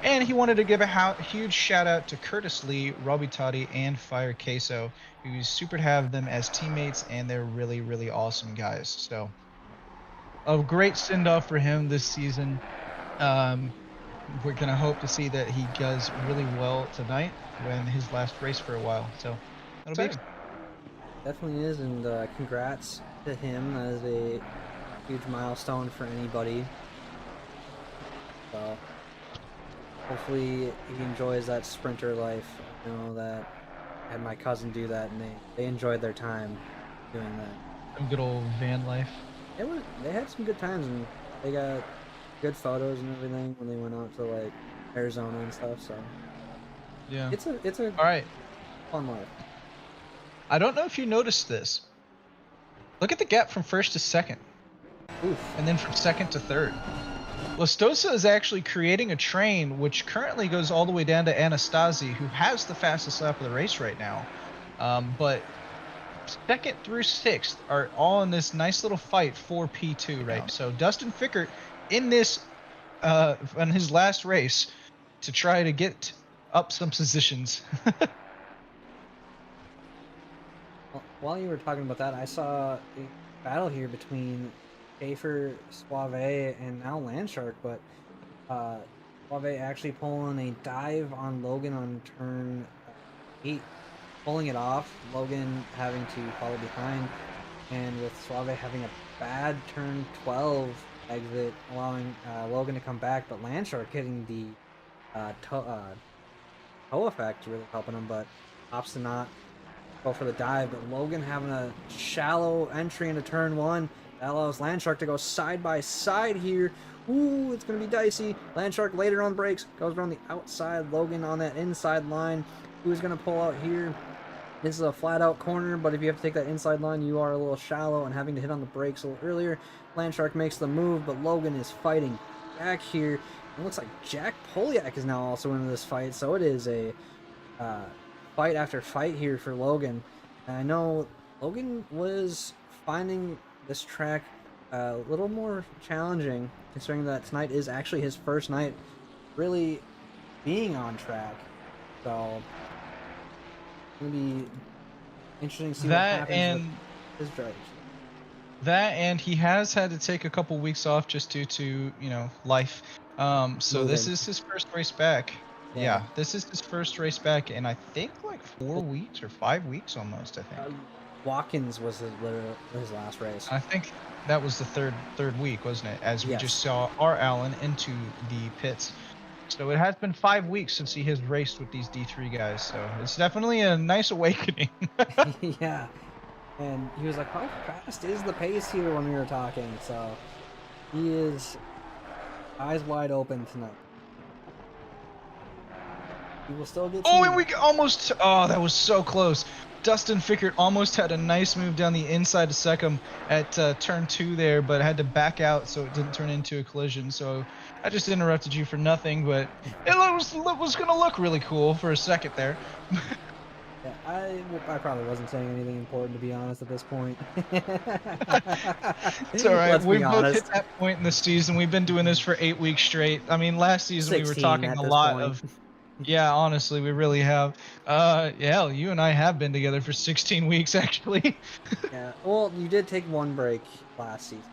And he wanted to give a huge shout out to Curtis Lee, Robbie Toddy, and Fire Queso. He was super to have them as teammates, and they're really, really awesome guys. So a great send-off for him this season. We're going to hope to see that he does really well tonight when his last race for a while. So that'll be exciting. Definitely is, and congrats to him. That is a huge milestone for anybody. So hopefully he enjoys that Sprinter life. You know that I had my cousin do that, and they enjoyed their time doing that. Some good old van life. They had some good times, and they got good photos and everything when they went out to like Arizona and stuff. So yeah, it's a all right, fun life. I don't know if you noticed this. Look at the gap from first to second. Oof. And then from second to third. Lastosa is actually creating a train which currently goes all the way down to Anastasi, who has the fastest lap of the race right now. But second through sixth are all in this nice little fight for P2 right now. So Dustin Fickert in this on his last race to try to get up some positions. While you were talking about that, I saw a battle here between Schaefer, Suave, and now Landshark, but Suave actually pulling a dive on Logan on turn 8, pulling it off, Logan having to follow behind, and with Suave having a bad turn 12 exit, allowing Logan to come back, but Landshark hitting the toe effect really helping him, but opts to not go for the dive, but Logan having a shallow entry into turn 1. That allows Landshark to go side by side here. Ooh, it's going to be dicey. Landshark later on brakes, goes around the outside. Logan on that inside line. Who's going to pull out here? This is a flat out corner, but if you have to take that inside line, you are a little shallow and having to hit on the brakes a little earlier. Landshark makes the move, but Logan is fighting back here. It looks like Jack Polyak is now also into this fight, so it is a fight after fight here for Logan. And I know Logan was finding this track a little more challenging, considering that tonight is actually his first night really being on track. So it's gonna be interesting to see what That happens and with his drivers. that and he has had to take a couple weeks off just due to, you know, life. So this Moving. is his first race back. Yeah. Yeah, this is his first race back in I think like 4 weeks or 5 weeks almost, I think. Watkins was his last race. I think that was the third week, wasn't it? As we Yes. just saw our Allen into the pits. So it has been 5 weeks since he has raced with these D3 guys. So it's definitely a nice awakening. Yeah. And he was like, how fast is the pace here when we were talking? So he is eyes wide open tonight. He will still get Oh, some- and we almost. Oh, that was so close. Dustin Fickert almost had a nice move down the inside to Seckham at turn 2 there, but had to back out so it didn't turn into a collision. So I just interrupted you for nothing, but it was going to look really cool for a second there. Yeah, I probably wasn't saying anything important, to be honest, at this point. It's all right. Let's We be both honest. hit that point in the season. We've been doing this for 8 weeks straight. I mean, last season we were 16 talking at a this lot point. of. Yeah, honestly, we really have. Yeah, you and I have been together for 16 weeks actually. Yeah. Well, you did take one break last season.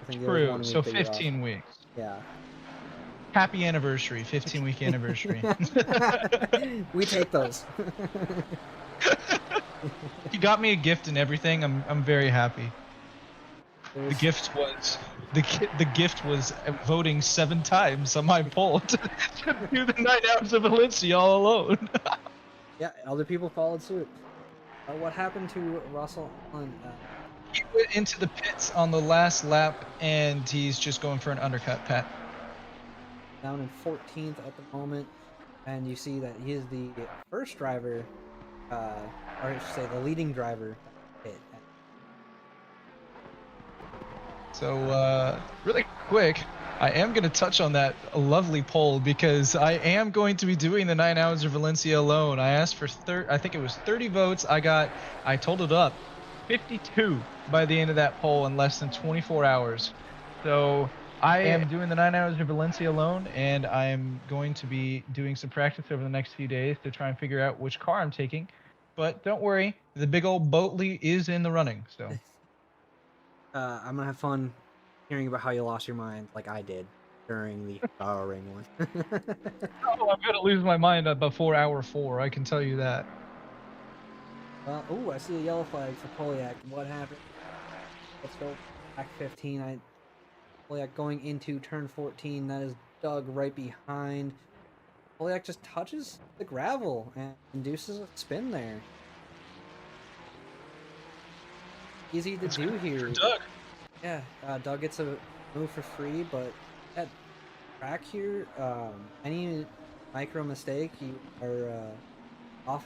I think there was True. 1 week So that you were off. 15 weeks. Yeah. Happy anniversary, 15-week anniversary. We take those. You got me a gift and everything. I'm very happy. It The was- gift was the gift was voting 7 times on my poll to do the 9 hours of Valencia all alone. Yeah, other people followed suit. What happened to Russell Allen? He went into the pits on the last lap, and he's just going for an undercut, Pat. Down in 14th at the moment, and you see that he is the first driver, or I should say the leading driver hit. So, really quick, I am going to touch on that lovely poll because I am going to be doing the 9 hours of Valencia alone. I asked for I think it was 30 votes. I totaled up 52 by the end of that poll in less than 24 hours. So I am doing the 9 hours of Valencia alone, and I am going to be doing some practice over the next few days to try and figure out which car I'm taking. But don't worry, the big old Boatley is in the running. So I'm gonna have fun hearing about how you lost your mind, like I did during the Power Ring one. oh, I'm gonna lose my mind before hour 4. I can tell you that. Oh, I see a yellow flag for Poliak. What happened? Let's go back 15. Poliak going into turn 14. That is Doug right behind. Poliak just touches the gravel and induces a spin there. Easy to do here. Doug. Yeah, Doug gets a move for free, but that track here, any micro mistake, you are off.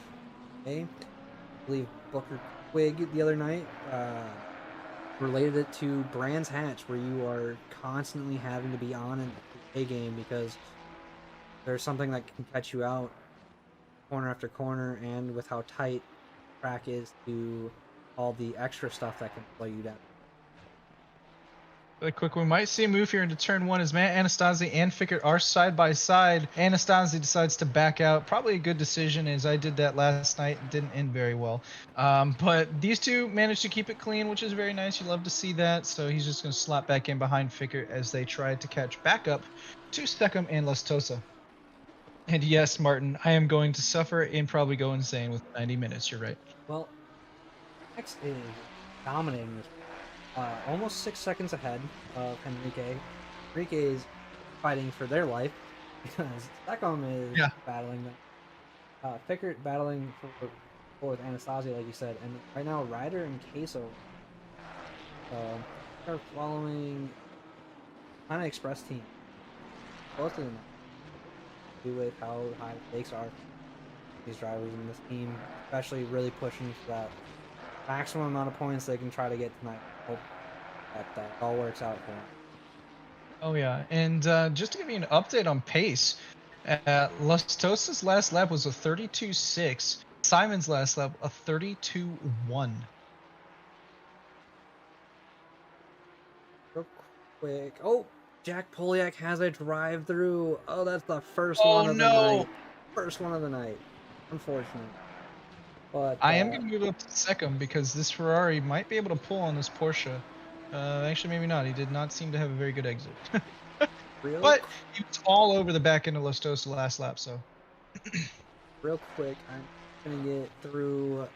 Okay, I believe Booker Quigg the other night related it to Brands Hatch, where you are constantly having to be on an A game because there's something that can catch you out corner after corner, and with how tight track is to all the extra stuff that can slow you down. Really quick, we might see a move here into turn 1 as Matt Anastasi and Fickert are side by side. Anastasi decides to back out. Probably a good decision, as I did that last night. It didn't end very well. But these two managed to keep it clean, which is very nice. You love to see that. So he's just going to slap back in behind Fickert as they try to catch back up to Steckham and Lustosa. And yes, Martin, I am going to suffer and probably go insane with 90 minutes. You're right. Well, X is dominating this. Almost 6 seconds ahead of Enrique. Enrique is fighting for their life because Steckham is battling them. Fickert battling for Anastasia, like you said, and right now Ryder and Queso are following kind of express team. Both of them do with how high the stakes are. These drivers in this team, especially really pushing for that maximum amount of points they can try to get tonight. Hope that all works out for them. Oh yeah, and just to give you an update on pace, Lustosa's last lap was a 32.6. Simon's last lap a 32.1. Real quick. Oh, Jack Poliak has a drive-through. Oh, that's the first Oh, one of the no. night. First one of the night. Unfortunate. But I am going to move up to second because this Ferrari might be able to pull on this Porsche. Actually, maybe not. He did not seem to have a very good exit. real, But he was all over the back end of Lustosa last lap, so. real quick, I'm gonna get through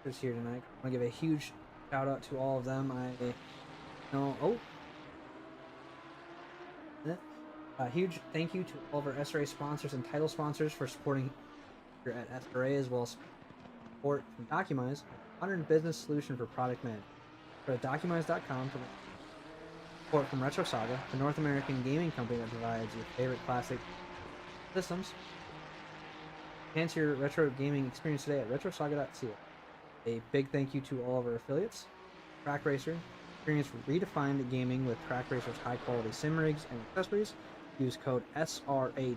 this here tonight. I want to give a huge shout out to all of them. A huge thank you to all of our SRA sponsors and title sponsors for supporting here at SRA, as well as support from Documize, a modern business solution for product management. Go to documize.com for support from Retro Saga, the North American gaming company that provides your favorite classic systems. Enhance your retro gaming experience today at retrosaga.ca. A big thank you to all of our affiliates. Track Racer, experience redefined gaming with Track Racer's high quality sim rigs and accessories. Use code SRATE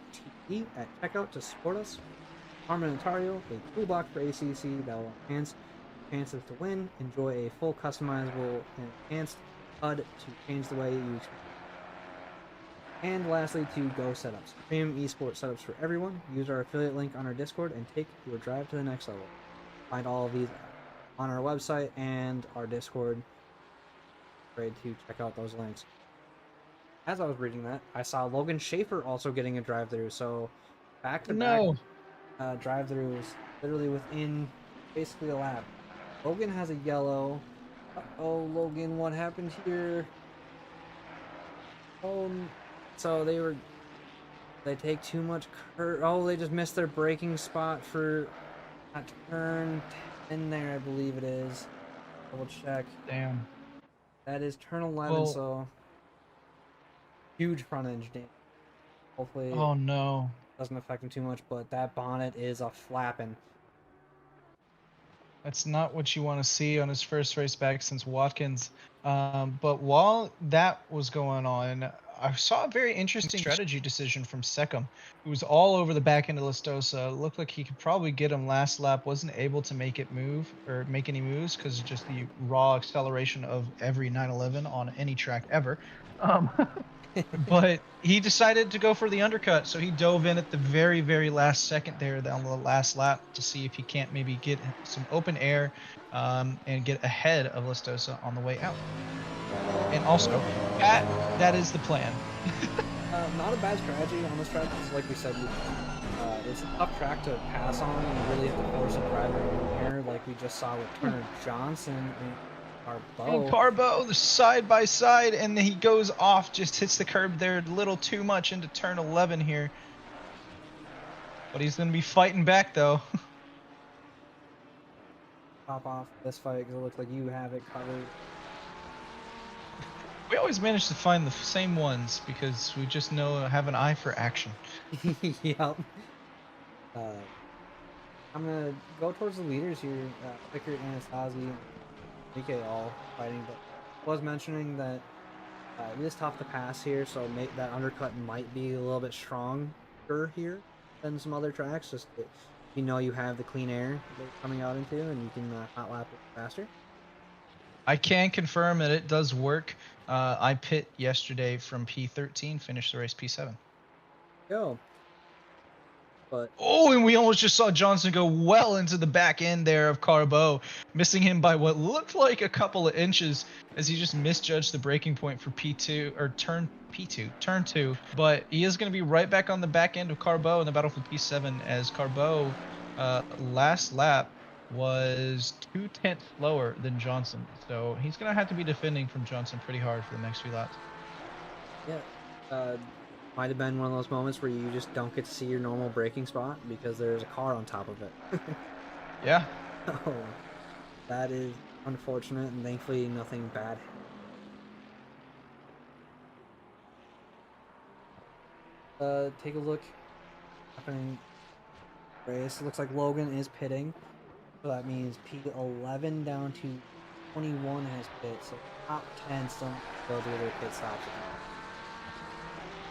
at checkout to support us. Armamentario, a toolbox for ACC that will enhance chances to win. Enjoy a full customizable and enhanced HUD to change the way you experience. And lastly, to Go Setups, premium esports setups for everyone. Use our affiliate link on our Discord and take your drive to the next level. Find all of these on our website and our Discord. Ready to check out those links. As I was reading that, I saw Logan Schaefer also getting a drive-through. So back-to-back drive-throughs, literally within basically a lap. Logan has a yellow. Uh-oh, Logan, what happened here? Oh, so they take too much they just missed their braking spot for that turn 10 there, I believe it is. Double check. Damn. That is turn 11, so huge front edge damage. Hopefully Oh no. doesn't affect him too much, but that bonnet is a flapping. That's not what you want to see on his first race back since Watkins. But while that was going on, I saw a very interesting strategy decision from Seckham, who was all over the back end of Lustosa. Looked like he could probably get him last lap. Wasn't able to make it move or make any moves because of just the raw acceleration of every 911 on any track ever. But he decided to go for the undercut, so he dove in at the very, very last second there on the last lap to see if he can't maybe get some open air and get ahead of Lustosa on the way out. And also, that is the plan. Not a bad strategy on this track, because like we said, it's a tough track to pass on. You really have to force a driver in here, like we just saw with Turner Johnson and Carbo. And Carbo, the side by side, and then he goes off, just hits the curb there a little too much into turn 11 here. But he's going to be fighting back, though. Pop off this fight, because it looks like you have it covered. We always manage to find the same ones because we just have an eye for action. Yep. I'm gonna go towards the leaders here. Pickard, Anastasi, Mike all fighting, but I was mentioning that it is tough to pass here, so that undercut might be a little bit stronger here than some other tracks. Just you have the clean air that you're coming out into, and you can hot lap it faster. I can confirm that it does work. I pit yesterday from P13, finished the race P7. Go. But and we almost just saw Johnson go well into the back end there of Carbo, missing him by what looked like a couple of inches as he just misjudged the braking point for P2 or turn 2. But he is going to be right back on the back end of Carbo in the battle for P7 as Carbo last lap was 0.2 slower than Johnson, so he's gonna have to be defending from Johnson pretty hard for the next few laps. Yeah, might have been one of those moments where you just don't get to see your normal braking spot because there's a car on top of it. Yeah. Oh, that is unfortunate, and thankfully nothing bad. Take a look. Happening race. Looks like Logan is pitting. So that means P11 down to 21 has pit. So top 10 still go to their pit stops.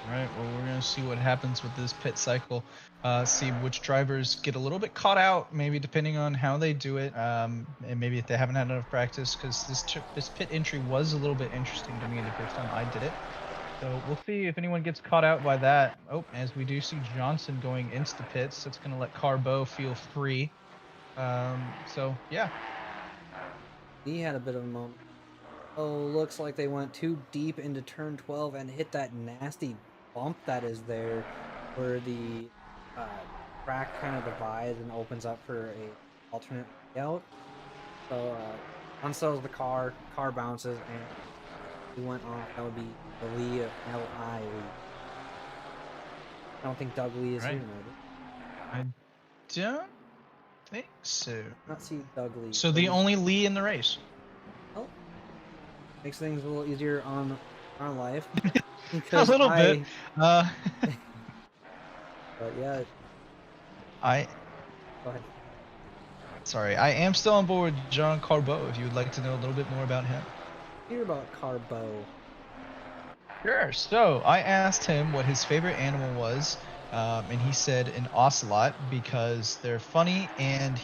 Right, well, we're going to see what happens with this pit cycle. See which drivers get a little bit caught out, maybe depending on how they do it, and maybe if they haven't had enough practice, because this pit entry was a little bit interesting to me the first time I did it. So we'll see if anyone gets caught out by that. Oh, as we do see Johnson going into the pits, that's going to let Carbo feel free. So yeah. He had a bit of a moment. Oh, looks like they went too deep into turn 12 and hit that nasty bump that is there, where the track kind of divides and opens up for a alternate layout. So unsettles the car bounces, and he went off. That would be the Lee of L.I. Lee. I don't think Doug Lee is Right. here tonight. I don't think so. Not see Doug Lee. So the only Lee in the race. Oh, makes things a little easier on our life. A little bit. But yeah, I go ahead. Sorry, I am still on board with John Carbo if you would like to know a little bit more about him. Hear about Carbo. Sure. So I asked him what his favorite animal was, and he said an ocelot because they're funny, and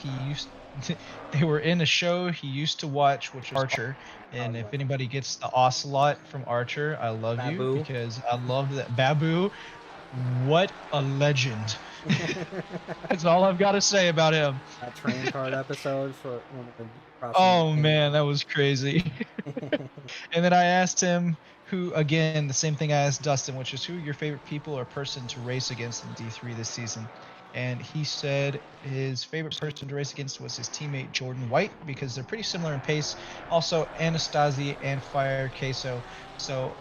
they were in a show he used to watch, which was Archer. And if anybody gets the ocelot from Archer, I love Babu. you because I love that. Babu, what a legend. That's all I've got to say about him. That train card episode for one of the Oh man, that was crazy. And then I asked him who, again, the same thing I asked Dustin, which is who your favorite people or person to race against in D3 this season. And he said his favorite person to race against was his teammate Jordan White because they're pretty similar in pace. Also Anastasi and Fire Queso. So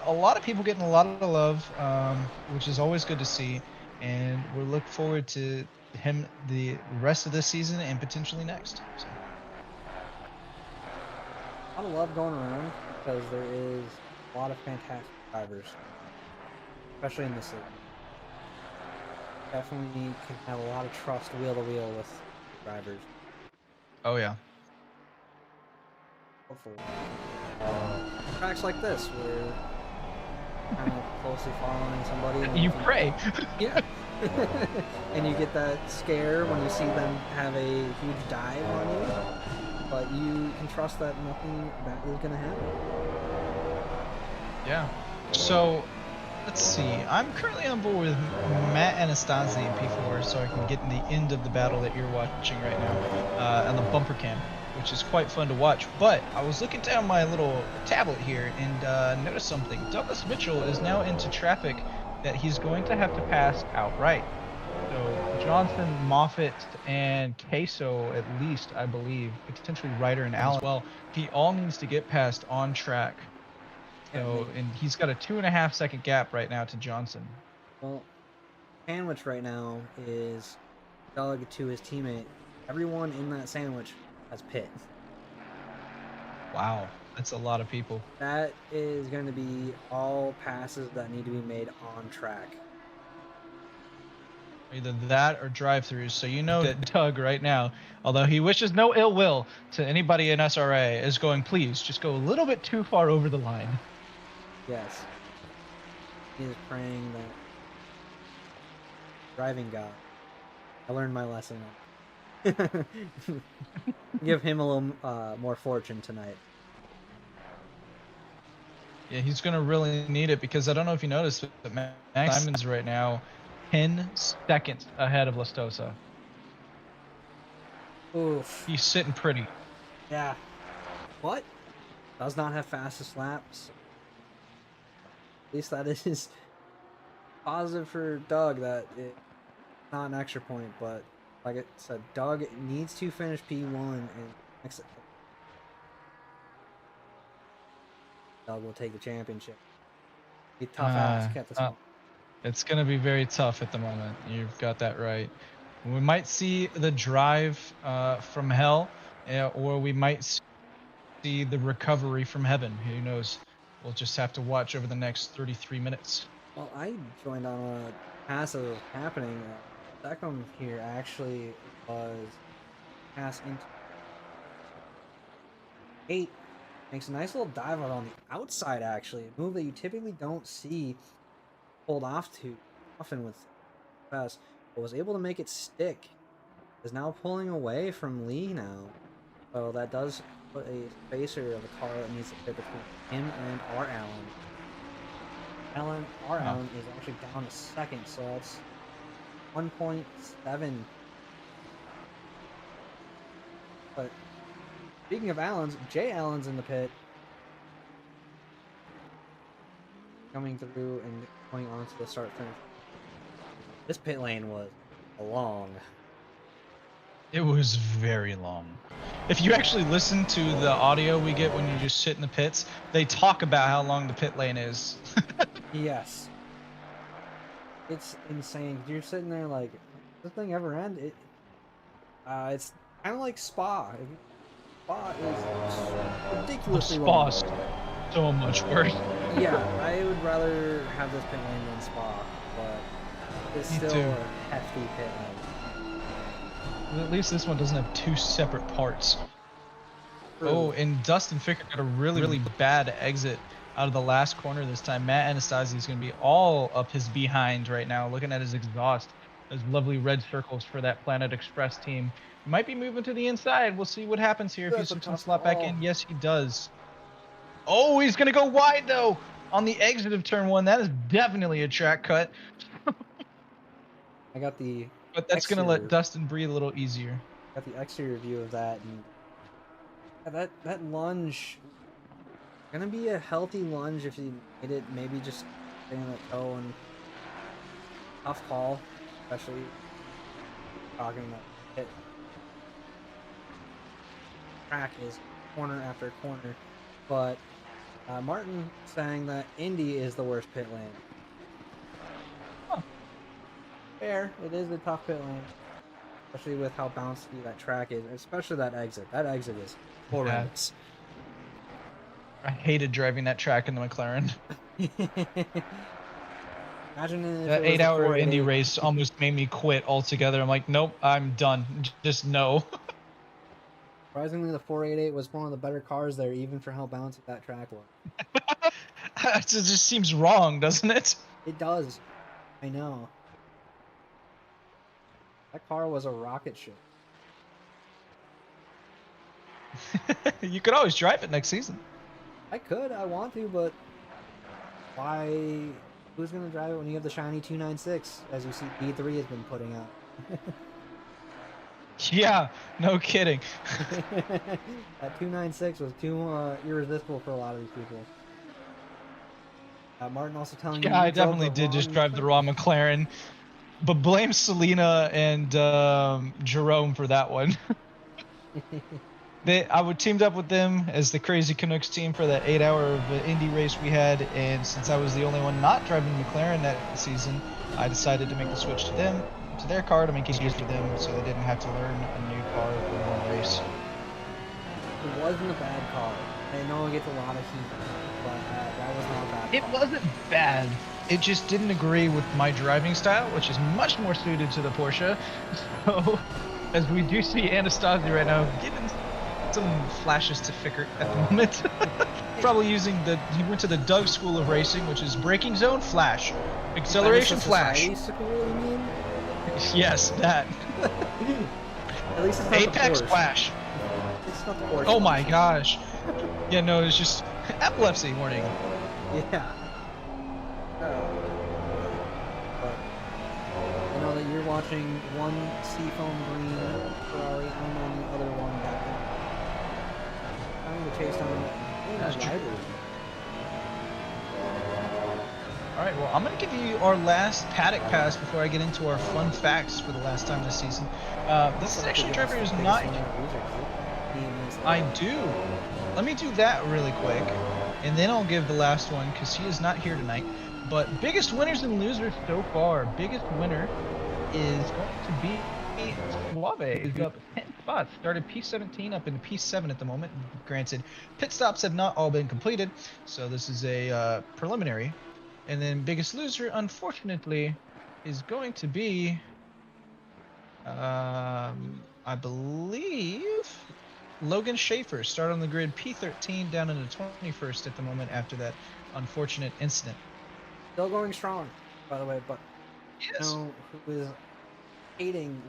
a lot of people getting a lot of love, which is always good to see. And we're looking forward to him the rest of this season and potentially next. So. A lot of love going around because there is a lot of fantastic drivers, especially in this league. Definitely can have a lot of trust wheel to wheel with drivers. Oh yeah. Hopefully. Tracks like this where kind of closely following somebody. And You pray. Yeah. And you get that scare when you see them have a huge dive on you, but you can trust that nothing bad is going to happen. Yeah. So, let's see. I'm currently on board with Matt Anastasi in P4, so I can get in the end of the battle that you're watching right now on the bumper cam, which is quite fun to watch. But I was looking down my little tablet here and noticed something. Douglas Mitchell is now into traffic that he's going to have to pass outright. So Johnson, Moffitt, and Queso, at least, I believe, potentially Ryder and Allen as well, he all needs to get past on track. So, and he's got a 2.5 second gap right now to Johnson. Well, sandwich right now is Doug to his teammate. Everyone in that sandwich has pit. Wow, that's a lot of people. That is going to be all passes that need to be made on track. Either that or drive-throughs. So you know that Doug right now, although he wishes no ill will to anybody in SRA, is going, please, just go a little bit too far over the line. Yes. He is praying that driving God. I learned my lesson. Give him a little more fortune tonight. Yeah, he's going to really need it because I don't know if you noticed, but Max Simon's right now 10 seconds ahead of Lastosa. Oof. He's sitting pretty. Yeah. What? Does not have fastest laps. At least that is positive for Doug that it's not an extra point, but like I said, Doug needs to finish P1 and Doug will take the championship. Be tough ask at this moment. It's going to be very tough at the moment. You've got that right. We might see the drive from hell, or we might see the recovery from heaven. Who knows? We'll just have to watch over the next 33 minutes. Well, I joined on a passive happening. Second here actually was pass into 8. Makes a nice little dive out on the outside, actually. A move that you typically don't see pulled off too often with pass, but was able to make it stick. Is now pulling away from Lee now. So that does put a spacer of a car that needs to fit between him and our Allen. Our Allen is actually down a second, so that's 1.7. But speaking of Allens, Jay Allen's in the pit. Coming through and going on to the start finish. This pit lane was long. It was very long. If you actually listen to the audio we get when you just sit in the pits, they talk about how long the pit lane is. Yes. It's insane. You're sitting there like, does this thing ever end? It's kind of like Spa. Spa is ridiculously long. Spa's so much worse. Yeah, I would rather have this pit lane than Spa, but it's Me still too. a hefty pit lane. Well, at least this one doesn't have two separate parts. Oh, and Dustin Ficker got a really bad exit out of the last corner this time. Matt Anastasi is going to be all up his behind right now, looking at his exhaust. Those lovely red circles for that Planet Express team. He might be moving to the inside. We'll see what happens here. If he's going to slot back in. Yes, he does. Oh, he's going to go wide, though, on the exit of turn 1. That is definitely a track cut. I got the But that's going to let Dustin breathe a little easier. got the exterior view of that, and that lunge gonna be a healthy lunge if you hit it. Maybe just staying on that toe, and tough call, especially talking about hit. Track is corner after corner, but Martin saying that Indy is the worst pit lane. Huh. Fair, it is a tough pit lane, especially with how bouncy that track is, especially that exit. That exit is horrendous. I hated driving that track in the McLaren. Imagine if That it was a 8-hour 488. Indy race almost made me quit altogether. I'm like, nope, I'm done. Just no. Surprisingly, the 488 was one of the better cars there, even for how bouncy that track was. It just seems wrong, doesn't it? It does. I know. That car was a rocket ship. You could always drive it next season. I could, I want to, but why? Who's gonna drive it when you have the shiny 296, as you see B3 has been putting out? Yeah, no kidding. That 296 was too irresistible for a lot of these people. Martin also telling you. Yeah, I definitely did just drive the raw McLaren. But blame Selena and Jerome for that one. I would teamed up with them as the Crazy Canucks team for that 8-hour Indy race we had, and since I was the only one not driving McLaren that season, I decided to make the switch to them, to their car, to make it easier for them, so they didn't have to learn a new car for one race. It wasn't a bad car. I know it gets a lot of heat, but that was not a bad car. It wasn't bad. It just didn't agree with my driving style, which is much more suited to the Porsche. So, as we do see Anastasi right now getting some flashes to Fickert at the moment. Probably using he went to the Doug School of Racing, which is braking zone flash, acceleration flash. Yes, that. At least it's not Apex the Porsche. flash. It's not the Porsche. Oh my gosh. Yeah, no, it's just epilepsy warning. Yeah. But I know that you're watching one seafoam green Ferrari, I'm on the other one back there. Trying to chase down That's true. rivalry. Alright, well, I'm going to give you our last paddock pass before I get into our fun facts for the last time this season. This section driver is not... I do. Let me do that really quick, and then I'll give the last one, because he is not here tonight. But biggest winners and losers so far. Biggest winner is going to be Suave. He's up 10 spots. Started P17 up into P7 at the moment. Granted, pit stops have not all been completed, so this is a preliminary. And then biggest loser, unfortunately, is going to be, I believe, Logan Schaefer. Started on the grid P13 down into 21st at the moment after that unfortunate incident. Still going strong, by the way, but Yes. you know who is hating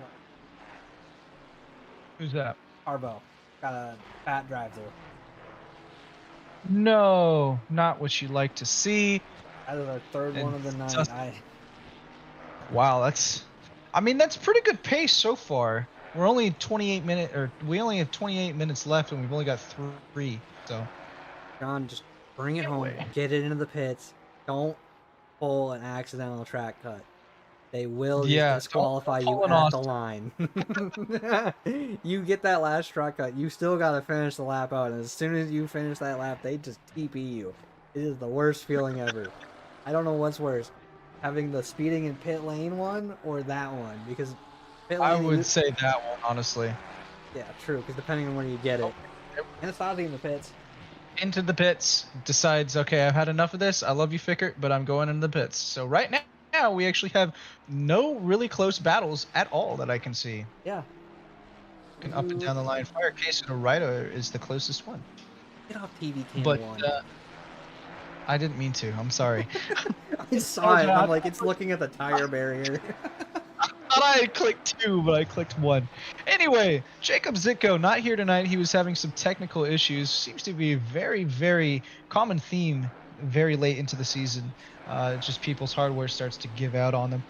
Who's that? Arbo? Got a fat drive through. No, not what you like to see. That is our third one of the night. Just- Wow, that's pretty good pace so far. We're only 28 minutes, or we only have 28 minutes left, and we've only got 3. So, John, just bring it home. Anyway. Get it into the pits. Don't pull an accidental track cut. They will Yeah, just disqualify don't you pull an at the Austin. line. You get that last track cut, you still gotta finish the lap out, and as soon as you finish that lap, they just TP you. It is the worst feeling ever. I don't know what's worse, having the speeding in pit lane one or that one, because pit lane, I would say that one, honestly. yeah, true, because depending on where you get it. And it's not in the pits. Into the pits, decides, okay, I've had enough of this. I love you, Fickert, but I'm going into the pits. So right now, we actually have no really close battles at all that I can see. Yeah. Looking up and down the line, Fire Case and Ryder is the closest one. Get off TV cam But one. I didn't mean to. I'm sorry. I saw it. I'm like, it's looking at the tire barrier. I thought I clicked 2, but I clicked 1. Anyway, Jacob Zitko not here tonight. He was having some technical issues. Seems to be a very, very common theme very late into the season. Just people's hardware starts to give out on them.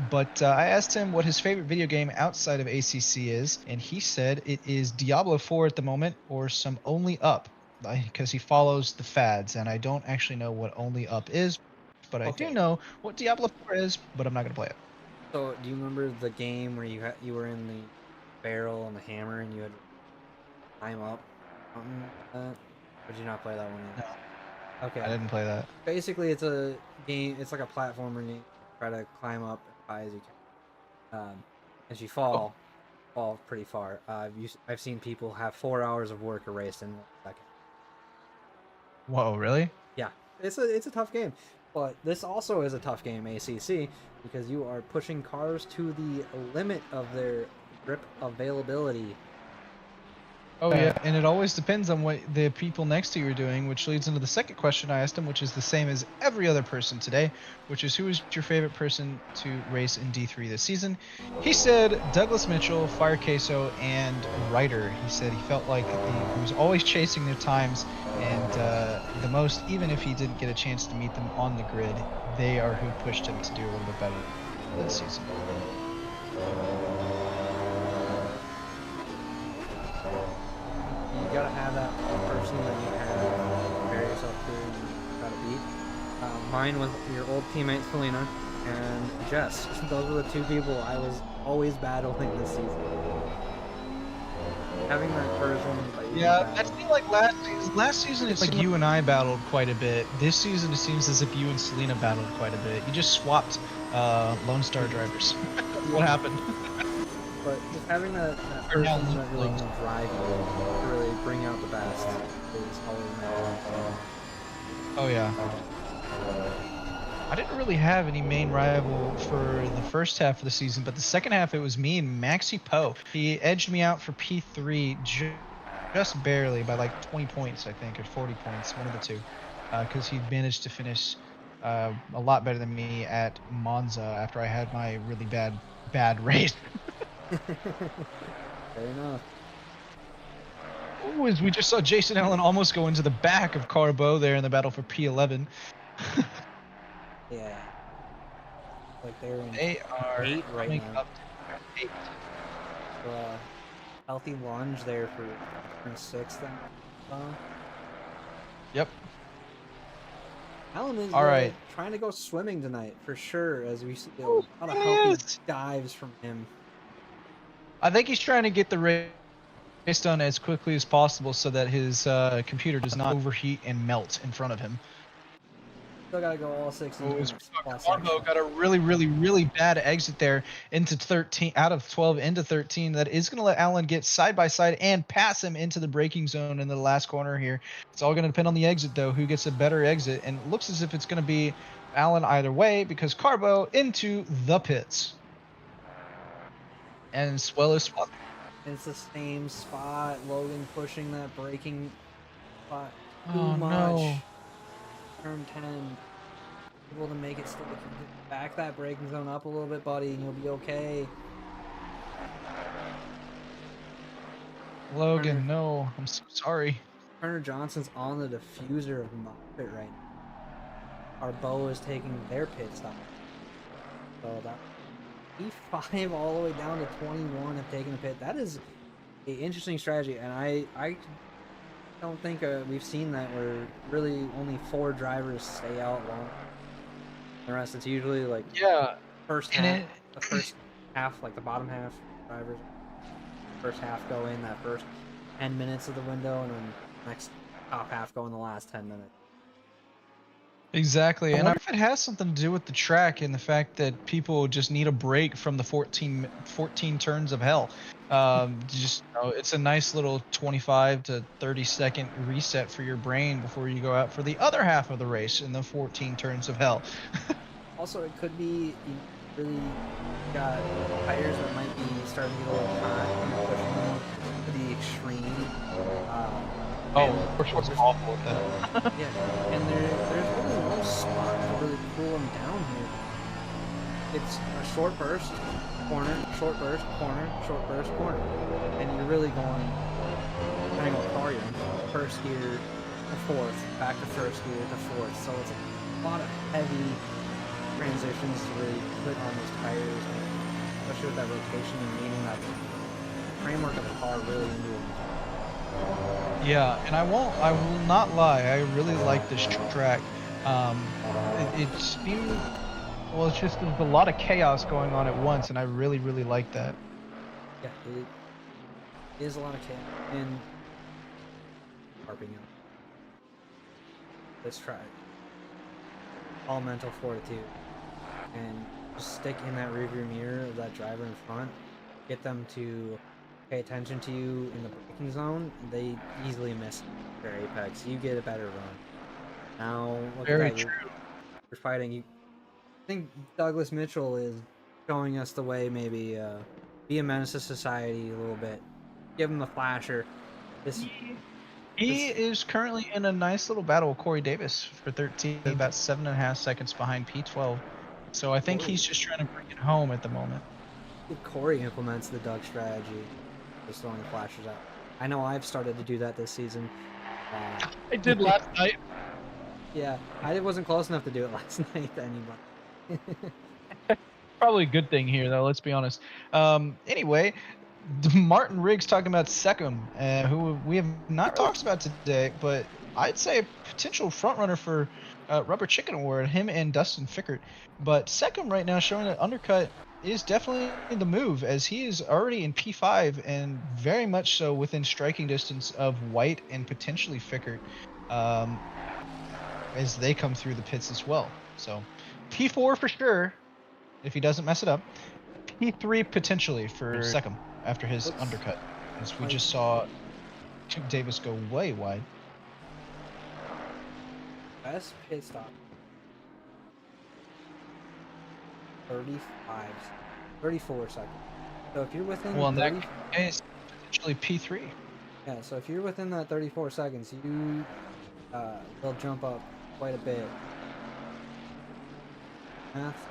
But I asked him what his favorite video game outside of ACC is, and he said it is Diablo 4 at the moment, or some Only Up, because he follows the fads, and I don't actually know what Only Up is, but I do know what Diablo 4 is, but I'm not going to play it. So, do you remember the game where you were in the barrel and the hammer, and you had to climb up? Something like that? Or did you not play that one yet? No. Okay. I didn't play that. Basically, it's a game. It's like a platformer game. Try to climb up as high as you can. As you fall pretty far. I've seen people have 4 hours of work erased in 1 second. Whoa, really? Yeah, it's a tough game, but this also is a tough game, ACC, because you are pushing cars to the limit of their grip availability. Oh yeah, and it always depends on what the people next to you are doing, which leads into the second question I asked him, which is the same as every other person today, which is, who is your favorite person to race in D3 this season? He said Douglas Mitchell, Fire Queso, and Ryder. He said he felt like he was always chasing their times, and the most, even if he didn't get a chance to meet them on the grid, they are who pushed him to do a little bit better this season. You gotta have that person that you have to compare yourself to and try to beat. Mine was your old teammate Selena and Jess. Those were the 2 people I was always battling this season. Having that person that you Yeah, can that seemed like last season it's like you and I battled quite a bit. This season it seems as if you and Selena battled quite a bit. You just swapped Lone Star drivers. What happened? But just having that person that really can drive you to really bring out the best is always matters. Oh yeah. I didn't really have any main rival for the first half of the season, but the second half it was me and Maxi Poe. He edged me out for P3 just barely by like 20 points, I think, or 40 points, one of the two, because he managed to finish a lot better than me at Monza after I had my really bad race. Fair enough. Ooh, as we just saw Jason Allen almost go into the back of Carbo there in the battle for P11. Yeah. Like they're in They are 8 right coming now. up to 8. Healthy lunge there for turn 6 then. Yep. Alan is All right. trying to go swimming tonight for sure, as we see a Oh, lot of he healthy is. dives from him. I think he's trying to get the race done as quickly as possible so that his computer does not overheat and melt in front of him. Still gotta go all 60 minutes. plus Carbo extra. got a really bad exit there into 13, out of 12 into 13. That is going to let Alan get side by side and pass him into the braking zone in the last corner here. It's all going to depend on the exit though, who gets a better exit, and it looks as if it's going to be Alan either way, because Carbo into the pits. And Swell is swapped. It's the same spot. Logan pushing that braking spot too Oh, much. no. Turn 10. Able to make it still. Back that braking zone up a little bit, buddy, and you'll be okay. Logan, no, I'm so sorry. Turner Johnson's on the diffuser of Moffitt right now. our Bow is taking their pit stop. So that P5 all the way down to 21 have taken a pit. That is an interesting strategy, and I don't think we've seen that where really only 4 drivers stay out long. The rest, it's usually like first half, the first half, like the bottom half drivers. First half go in that first 10 minutes of the window, and then next top half go in the last 10 minutes. Exactly, and I wonder if it has something to do with the track and the fact that people just need a break from the 14 turns of hell. Just it's a nice little 25 to 30-second reset for your brain before you go out for the other half of the race in the 14 turns of hell. Also, it could be you really got tires that might be starting to get a little hot and pushing them to the extreme. Which was awful with that. Yeah, and there's really no spot to really cool them down here. It's a short burst, corner, short burst, corner, short burst, corner. And you're really going, depending on what car you're in, first gear to fourth, back to first gear to fourth. So it's a lot of heavy transitions to really put on those tires, and especially with that rotation and meaning that framework of the car really into it. Yeah, and I will not lie, I really like this track. It's just there's a lot of chaos going on at once, and I really like that. Yeah, it is a lot of chaos and harping out. This track, all mental fortitude, and just stick in that rearview mirror of that driver in front, get them to pay attention to you in the braking zone. They easily miss their apex. You get a better run. Now look Very at that. true. You're fighting. I think Douglas Mitchell is showing us the way. Maybe be a menace to society a little bit. Give him the flasher. He is currently in a nice little battle with Corey Davis for 13, about 7.5 seconds behind P12. So I think he's just trying to bring it home at the moment. If Corey implements the Doug strategy, just throwing the flashers out. I know I've started to do that this season. I did last night. Yeah, I wasn't close enough to do it last night to anybody. Probably a good thing here, though. Let's be honest. Anyway, Martin Riggs talking about Seckham, who we have not talked about today, but I'd say a potential frontrunner for Rubber Chicken Award, him and Dustin Fickert. But Seckham right now showing that undercut is definitely the move, as he is already in P5 and very much so within striking distance of White and potentially Fickert as they come through the pits as well. So P4 for sure if he doesn't mess it up. P3 potentially for Seckham after his undercut, as we just saw Davis go way wide. Best pit stop. 34 seconds. So if you're within Well, in that case, potentially P3. Yeah, so if you're within that 34 seconds, you will jump up quite a bit. Math.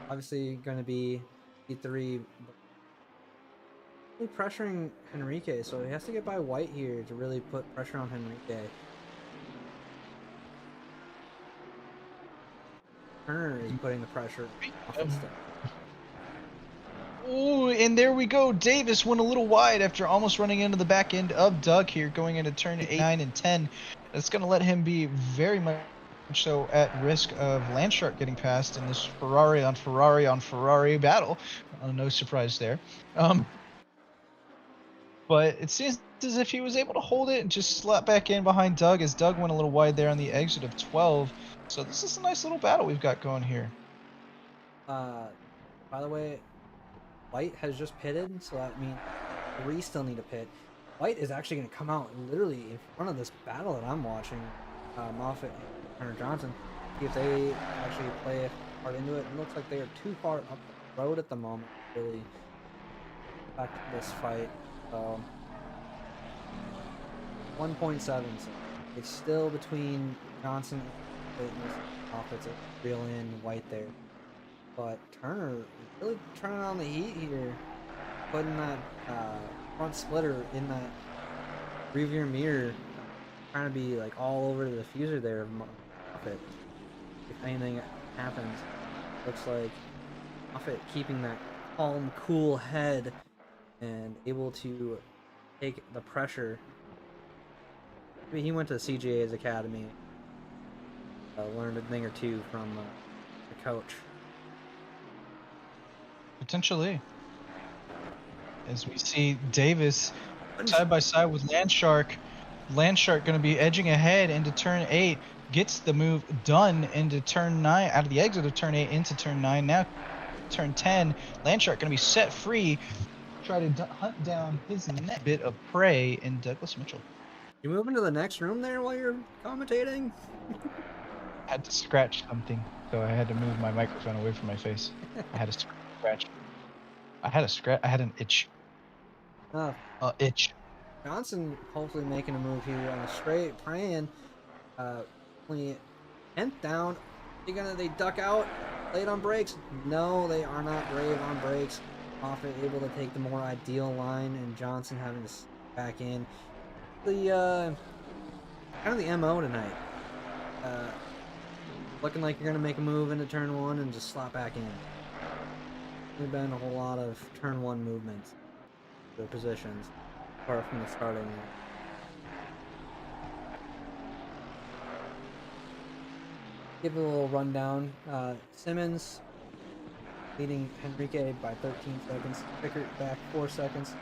Obviously going to be P3. Really pressuring Henrique, so he has to get by White here to really put pressure on Henrique. Turner is putting the pressure off his step. Oh, and there we go. Davis went a little wide after almost running into the back end of Doug here, going into turn 8, 9, and 10. That's going to let him be very much so at risk of Landshark getting past in this Ferrari on Ferrari on Ferrari battle. No surprise there. But it seems as if he was able to hold it and just slap back in behind Doug, as Doug went a little wide there on the exit of 12. So this is a nice little battle we've got going here. By the way, White has just pitted, so that means 3 still need to pit. White is actually going to come out literally in front of this battle that I'm watching, Moffitt and Hunter Johnson. See if they actually play a part into it. It looks like they are too far up the road at the moment to really affect this fight. So 1.7. So it's still between Johnson and Moffitt's a real in White there. But Turner really turning on the heat here, putting that front splitter in that rearview mirror, trying to be like all over the diffuser there of Moffitt. If anything happens, looks like Moffitt keeping that calm, cool head and able to take the pressure. I mean, he went to CJA's academy, learned a thing or two from the coach. Potentially. As we see Davis side by side with Landshark. Landshark going to be edging ahead into turn 8. Gets the move done into turn 9. Out of the exit of turn 8 into turn 9. Now turn 10. Landshark going to be set free. Try to hunt down his next bit of prey in Douglas Mitchell. You move into the next room there while you're commentating? I had to scratch something, so I had to move my microphone away from my face. I had to scratch. I had an itch. Itch. Johnson hopefully making a move here on the straight, praying. Only 10th down. They duck out late on brakes? No, they are not brave on brakes. Moffitt able to take the more ideal line, and Johnson having to back in. The kind of the MO tonight. Looking like you're gonna make a move into turn 1 and just slot back in. There's been a whole lot of turn 1 movements, their positions, apart from the starting line. Give a little rundown. Simmons leading Henrique by 13 seconds. Pickert back 4 seconds.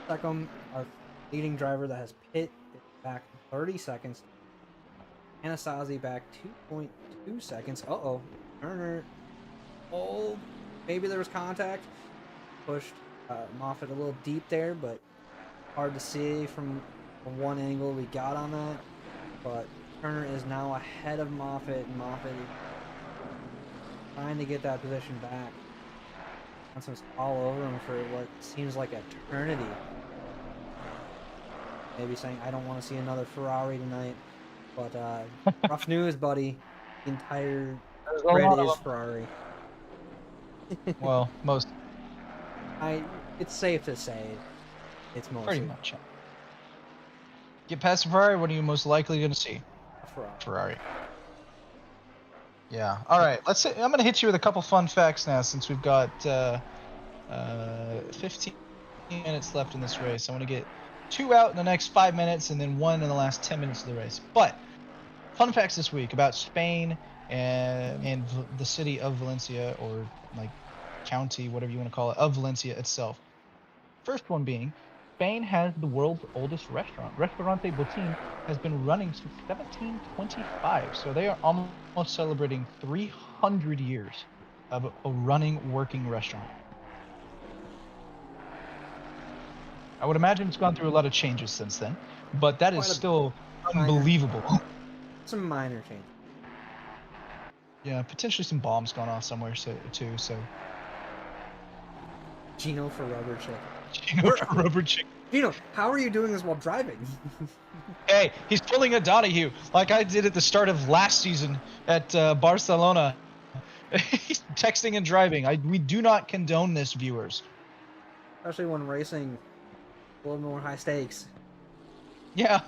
Second, our leading driver that has pit is back 30 seconds. Anasazi back 2.2 seconds. Uh-oh. Turner. Oh, maybe there was contact. Pushed Moffitt a little deep there, but hard to see from one angle we got on that. But Turner is now ahead of Moffitt, and Moffitt is trying to get that position back. Johnson's all over him for what seems like eternity. Maybe saying, I don't want to see another Ferrari tonight. But rough news, buddy. The entire grid is Ferrari. Well, most. It's safe to say it's mostly Pretty much. Get past Ferrari, what are you most likely going to see? Ferrari. Yeah. All right. Let's say I'm going to hit you with a couple fun facts now, since we've got 15 minutes left in this race. I want to get 2 out in the next 5 minutes, and then 1 in the last 10 minutes of the race. But fun facts this week about Spain and the city of Valencia, or like county, whatever you want to call it, of Valencia itself. First one being, Spain has the world's oldest restaurant. Restaurante Botín has been running since 1725, so they are almost celebrating 300 years of a running, working restaurant. I would imagine it's gone through a lot of changes since then, but that is still unbelievable. Some minor changes. Yeah, potentially some bombs gone off somewhere too. So Gino for rubber chicken. Gino for rubber chicken. Gino, how are you doing this while driving? Hey, he's pulling a Donahue like I did at the start of last season at Barcelona. He's texting and driving. We do not condone this, viewers. Especially when racing a little more high stakes. Yeah.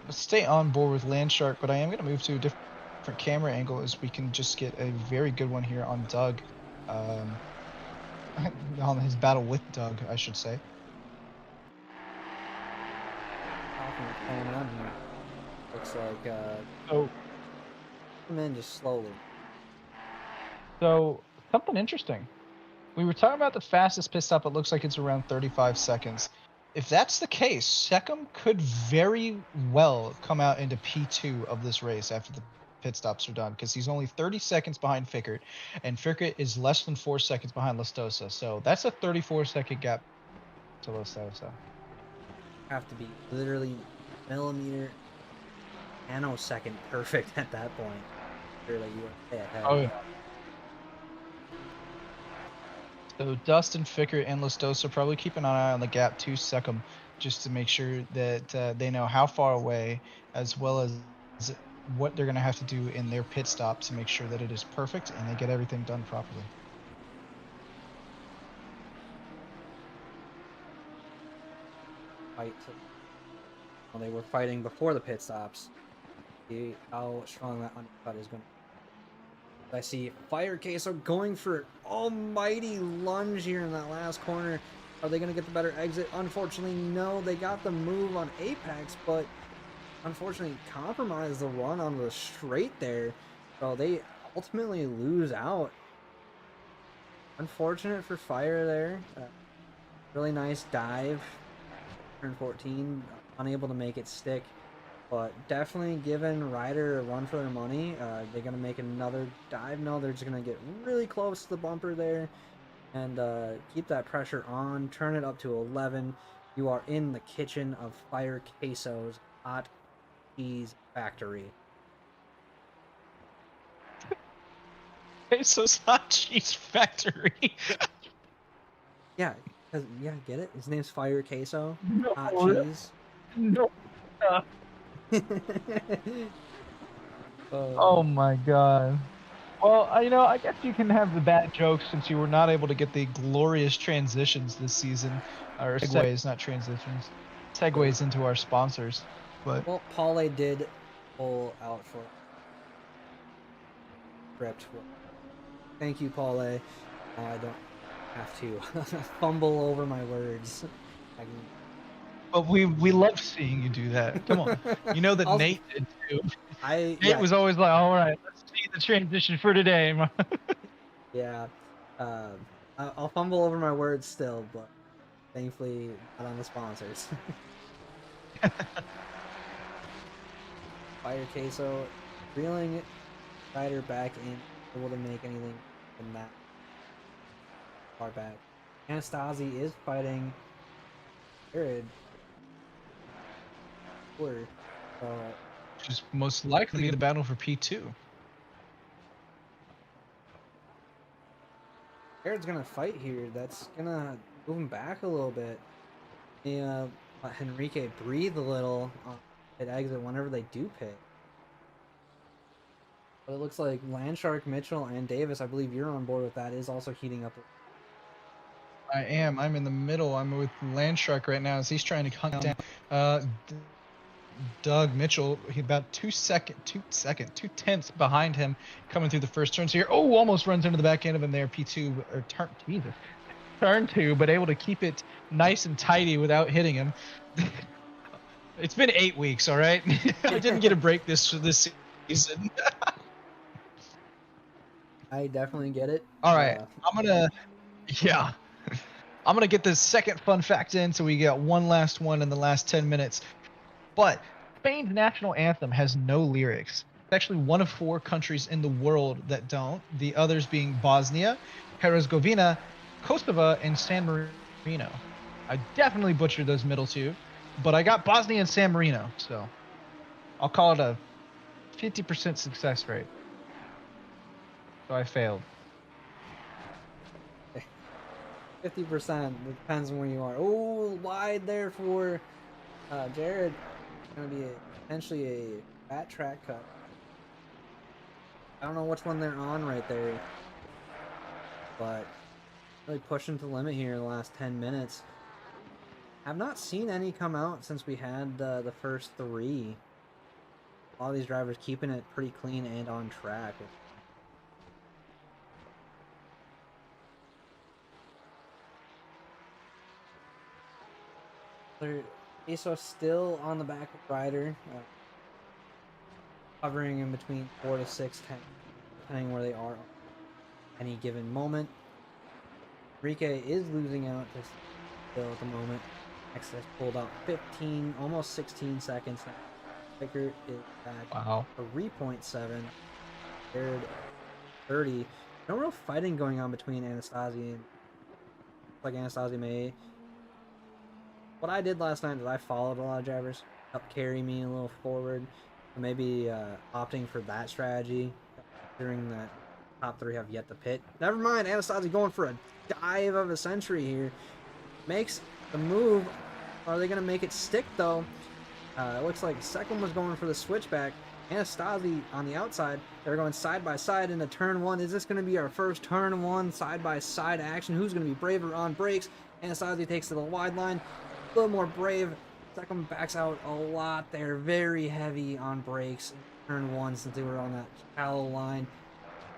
Let's stay on board with Landshark, but I am going to move to a different camera angle as we can just get a very good one here on Doug. On his battle with Doug, I should say. Looks like so come in just slowly. So something interesting. We were talking about the fastest pit stop. It looks like it's around 35 seconds. If that's the case, Seckham could very well come out into P2 of this race after the pit stops are done, because he's only 30 seconds behind Fickert, and Fickert is less than 4 seconds behind Lustosa. So that's a 34-second gap to Lustosa. Have to be literally millimeter, nanosecond perfect at that point. Really, you are ahead. Oh yeah. So Dustin, Fickert, and Lustosa probably keep an eye on the gap to Seckham, just to make sure that they know how far away, as well as what they're going to have to do in their pit stop to make sure that it is perfect and they get everything done properly. Fight Well, they were fighting before the pit stops. See how strong that undercut is going to. I see Fire Queso going for an almighty lunge here in that last corner. Are they going to get the better exit? Unfortunately, no. They got the move on Apex, but unfortunately compromised the run on the straight there. So they ultimately lose out. Unfortunate for Fire there. Really nice dive. Turn 14, unable to make it stick. But definitely giving Ryder a run for their money. They're going to make another dive. No, they're just going to get really close to the bumper there. And keep that pressure on. Turn it up to 11. You are in the kitchen of Fire Queso's hot cheese factory. Queso's hot cheese factory. Yeah, get it? His name's Fire Queso. No, Hot cheese. No. Oh my god. Well, I guess you can have the bad jokes since you were not able to get the glorious transitions this season. Or segues, not transitions. Segues into our sponsors. But Well, Paulie did pull out for script. Thank you, Paulie. I don't have to fumble over my words. But we love seeing you do that. Come on. You know that Nate did too. Nate was always like, all right, let's see the transition for today. Yeah. I'll fumble over my words still, but thankfully not on the sponsors. Fire Queso reeling Ryder back in, able to make anything from that far back. Anastasi is fighting Jared. Which is most likely the battle for P2. Jared's gonna fight here. That's gonna move him back a little bit. Let Henrique breathe a little on pit exit whenever they do pit. But it looks like Landshark, Mitchell, and Davis, I believe you're on board with that, is also heating up. I am. I'm in the middle. I'm with Landshark right now as he's trying to hunt down Doug Mitchell. He about 2 tenths behind him coming through the first turns here. Oh, almost runs into the back end of him there. P2 or turn 2, but able to keep it nice and tidy without hitting him. It's been 8 weeks, all right? I didn't get a break this season. I definitely get it. All right, I'm gonna get this second fun fact in, so we got one last one in the last 10 minutes. But Spain's national anthem has no lyrics. It's actually one of 4 countries in the world that don't. The others being Bosnia, Herzegovina, Kosovo, and San Marino. I definitely butchered those middle 2, but I got Bosnia and San Marino, so I'll call it a 50% success rate. So I failed. 50%. Depends on where you are. Oh, wide there for Jared. Going to be potentially a fat track cut. I don't know which one they're on right there, but really pushing to the limit here in the last 10 minutes. Have not seen any come out since we had the first 3. All these drivers keeping it pretty clean and on track. Queso still on the back of Ryder, hovering in between 4 to 6 10, depending where they are at any given moment. Enrique is losing out to still at the moment. Next has pulled out 15, almost 16 seconds now. Picker is back. Wow. 3.7. Jared 30. No real fighting going on between Anastasi and like Anastasi may. What I did last night is I followed a lot of drivers, helped carry me a little forward. Maybe opting for that strategy, considering that top 3 have yet to pit. Never mind, Anastasi going for a dive of a century here. Makes the move. Are they going to make it stick, though? It looks like second was going for the switchback. Anastasi on the outside. They're going side by side into turn 1. Is this going to be our first turn 1 side by side action? Who's going to be braver on brakes? Anastasi takes to the wide line. A little more brave Second backs out a lot there, very heavy on brakes in turn 1 since they were on that shallow line,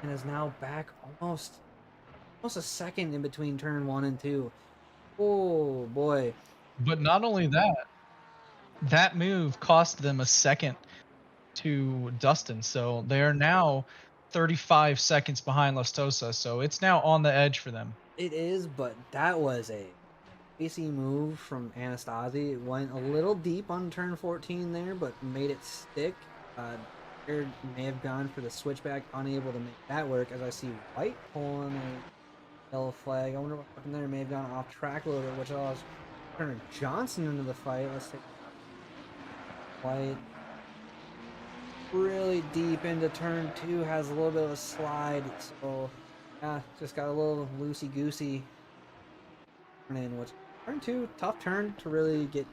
and is now back almost a second in between turn 1 and 2. Oh boy. But not only that, that move cost them a second to Dustin, so they are now 35 seconds behind Lustosa, so it's now on the edge for them. It is, but that was a crazy move from Anastasi. It went a little deep on turn 14 there, but made it stick. Jared may have gone for the switchback, unable to make that work, as I see White pulling a yellow flag. I wonder what happened there. May have gone off track a little bit, which allows Turner Johnson into the fight. Let's take White really deep into turn 2, has a little bit of a slide, so yeah, just got a little loosey-goosey turn in, which turn 2, tough turn to really get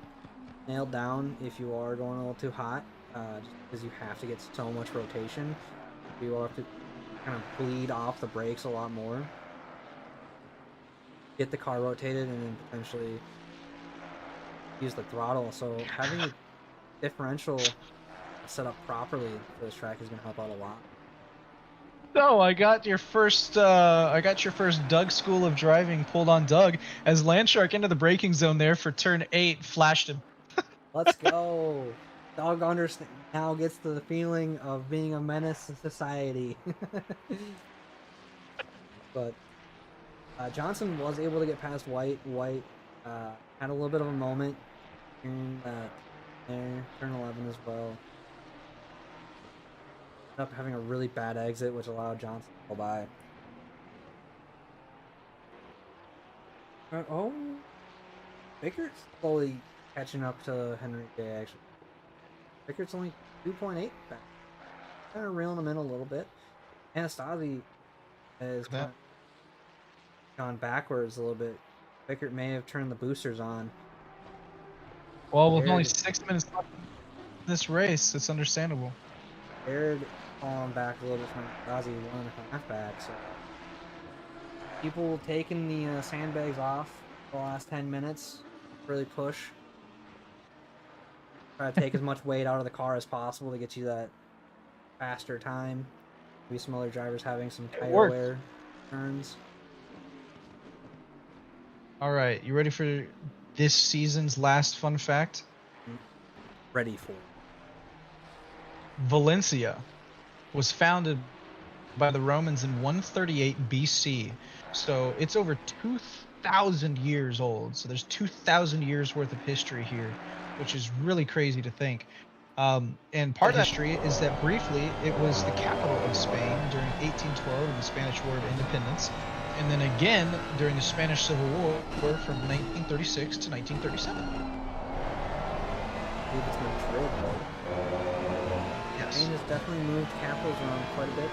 nailed down if you are going a little too hot, just because you have to get so much rotation. You will have to kind of bleed off the brakes a lot more, get the car rotated, and then potentially use the throttle. So having a differential set up properly for this track is going to help out a lot. No, I got your first Doug school of driving pulled on Doug as Landshark into the braking zone there for turn 8, flashed him. Let's go. Doug now gets the feeling of being a menace to society. But Johnson was able to get past White. White had a little bit of a moment in there, turn 11 as well. Ended up having a really bad exit, which allowed Johnson to go by. Oh, Bickert's slowly catching up to Henrique, actually. Bickert's only 2.8 back. Kind of reeling him in a little bit. Anastasi has kind of gone backwards a little bit. Bickert may have turned the boosters on. Well, with only 6 minutes left in this race, it's understandable. Jared falling back a little bit from Anastasi, 1.5 back, so people taking the sandbags off the last 10 minutes, really push. Try to take as much weight out of the car as possible to get you that faster time. Maybe some other drivers having some tire wear turns. All right, you ready for this season's last fun fact? Ready for it. Valencia was founded by the Romans in 138 BC, so it's over 2,000 years old. So there's 2,000 years worth of history here, which is really crazy to think. And part of that history is that briefly it was the capital of Spain during 1812 in the Spanish War of Independence, and then again during the Spanish Civil War from 1936 to 1937. I believe it's Madrid, though. Yes. Spain has definitely moved capitals around quite a bit.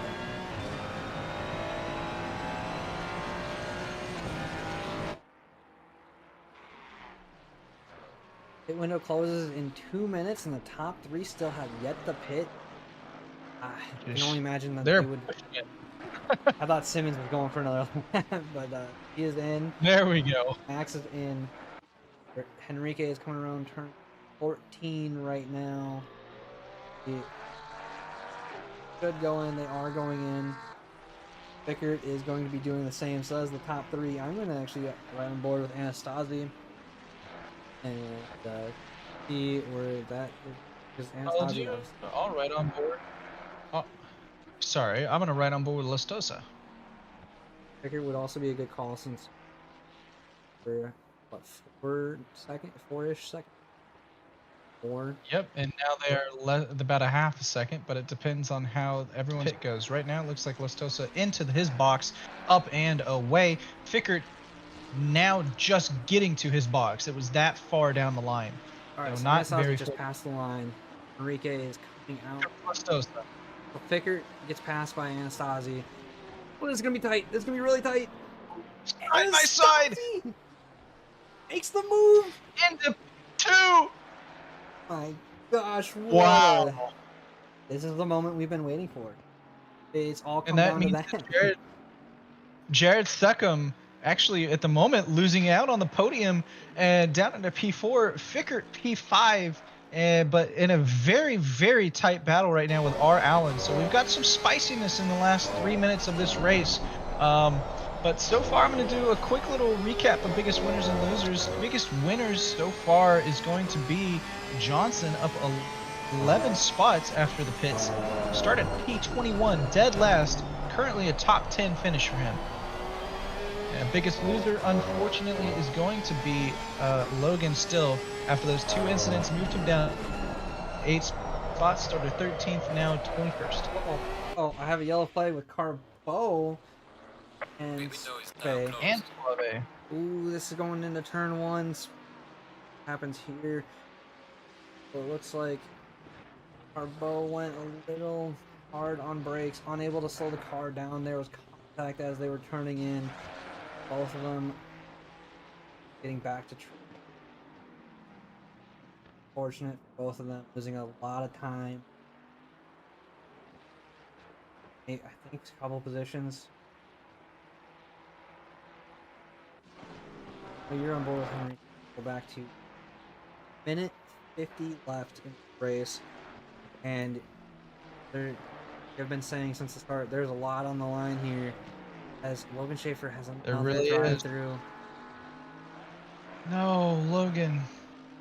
Pit window closes in 2 minutes, and the top 3 still have yet to pit. I can only imagine that they would. I thought Simmons was going for another lap, but he is in. There we go. Max is in. Henrique is coming around turn 14 right now. He should go in. They are going in. Bickert is going to be doing the same. So that's the top 3. I'm going to actually get right on board with Anastasi and see where that is. Anastasi. All right on board. Oh, sorry, I'm gonna ride on board with Lustosa. Bickert would also be a good call since for what 4-ish seconds. 4. Yep, and now they're about a half a second, but it depends on how everyone's pit goes. Right now, it looks like Lustosa into his box, up and away. Fickert now just getting to his box. It was that far down the line. All right, so so not Anastasi very just passed the line. Enrique is coming out. Lustosa. So Fickert gets passed by Anastasi. Oh, this is gonna be tight. This is gonna be really tight. Right by side. Makes the move. Into 2. My gosh! Wow. This is the moment we've been waiting for. It's all come And that down to means that. that Jared Seckham actually at the moment losing out on the podium and down into P4. Fickert P5. But in a very, very tight battle right now with R. Allen. So we've got some spiciness in the last 3 minutes of this race. But so far, I'm going to do a quick little recap of biggest winners and losers. Biggest winners so far is going to be Johnson, up 11 spots after the pits. Started P21, dead last. Currently a top 10 finish for him. And biggest loser, unfortunately, is going to be Logan still. After those 2 incidents, moved him down 8 spots, started 13th, now 21st. Oh, I have a yellow flag with Carbo and Suave. And Suave. Ooh, this is going into turn 1. Happens here. So it looks like Carbo went a little hard on brakes, unable to slow the car down. There was contact as they were turning in. Both of them getting back to track. Fortunate for both of them, losing a lot of time. I think a couple positions. So you're on board with Henry. Go back to minute 50 left in the race, and they've been saying since the start there's a lot on the line here, as Logan Schaefer has another really drive is. through. No, Logan.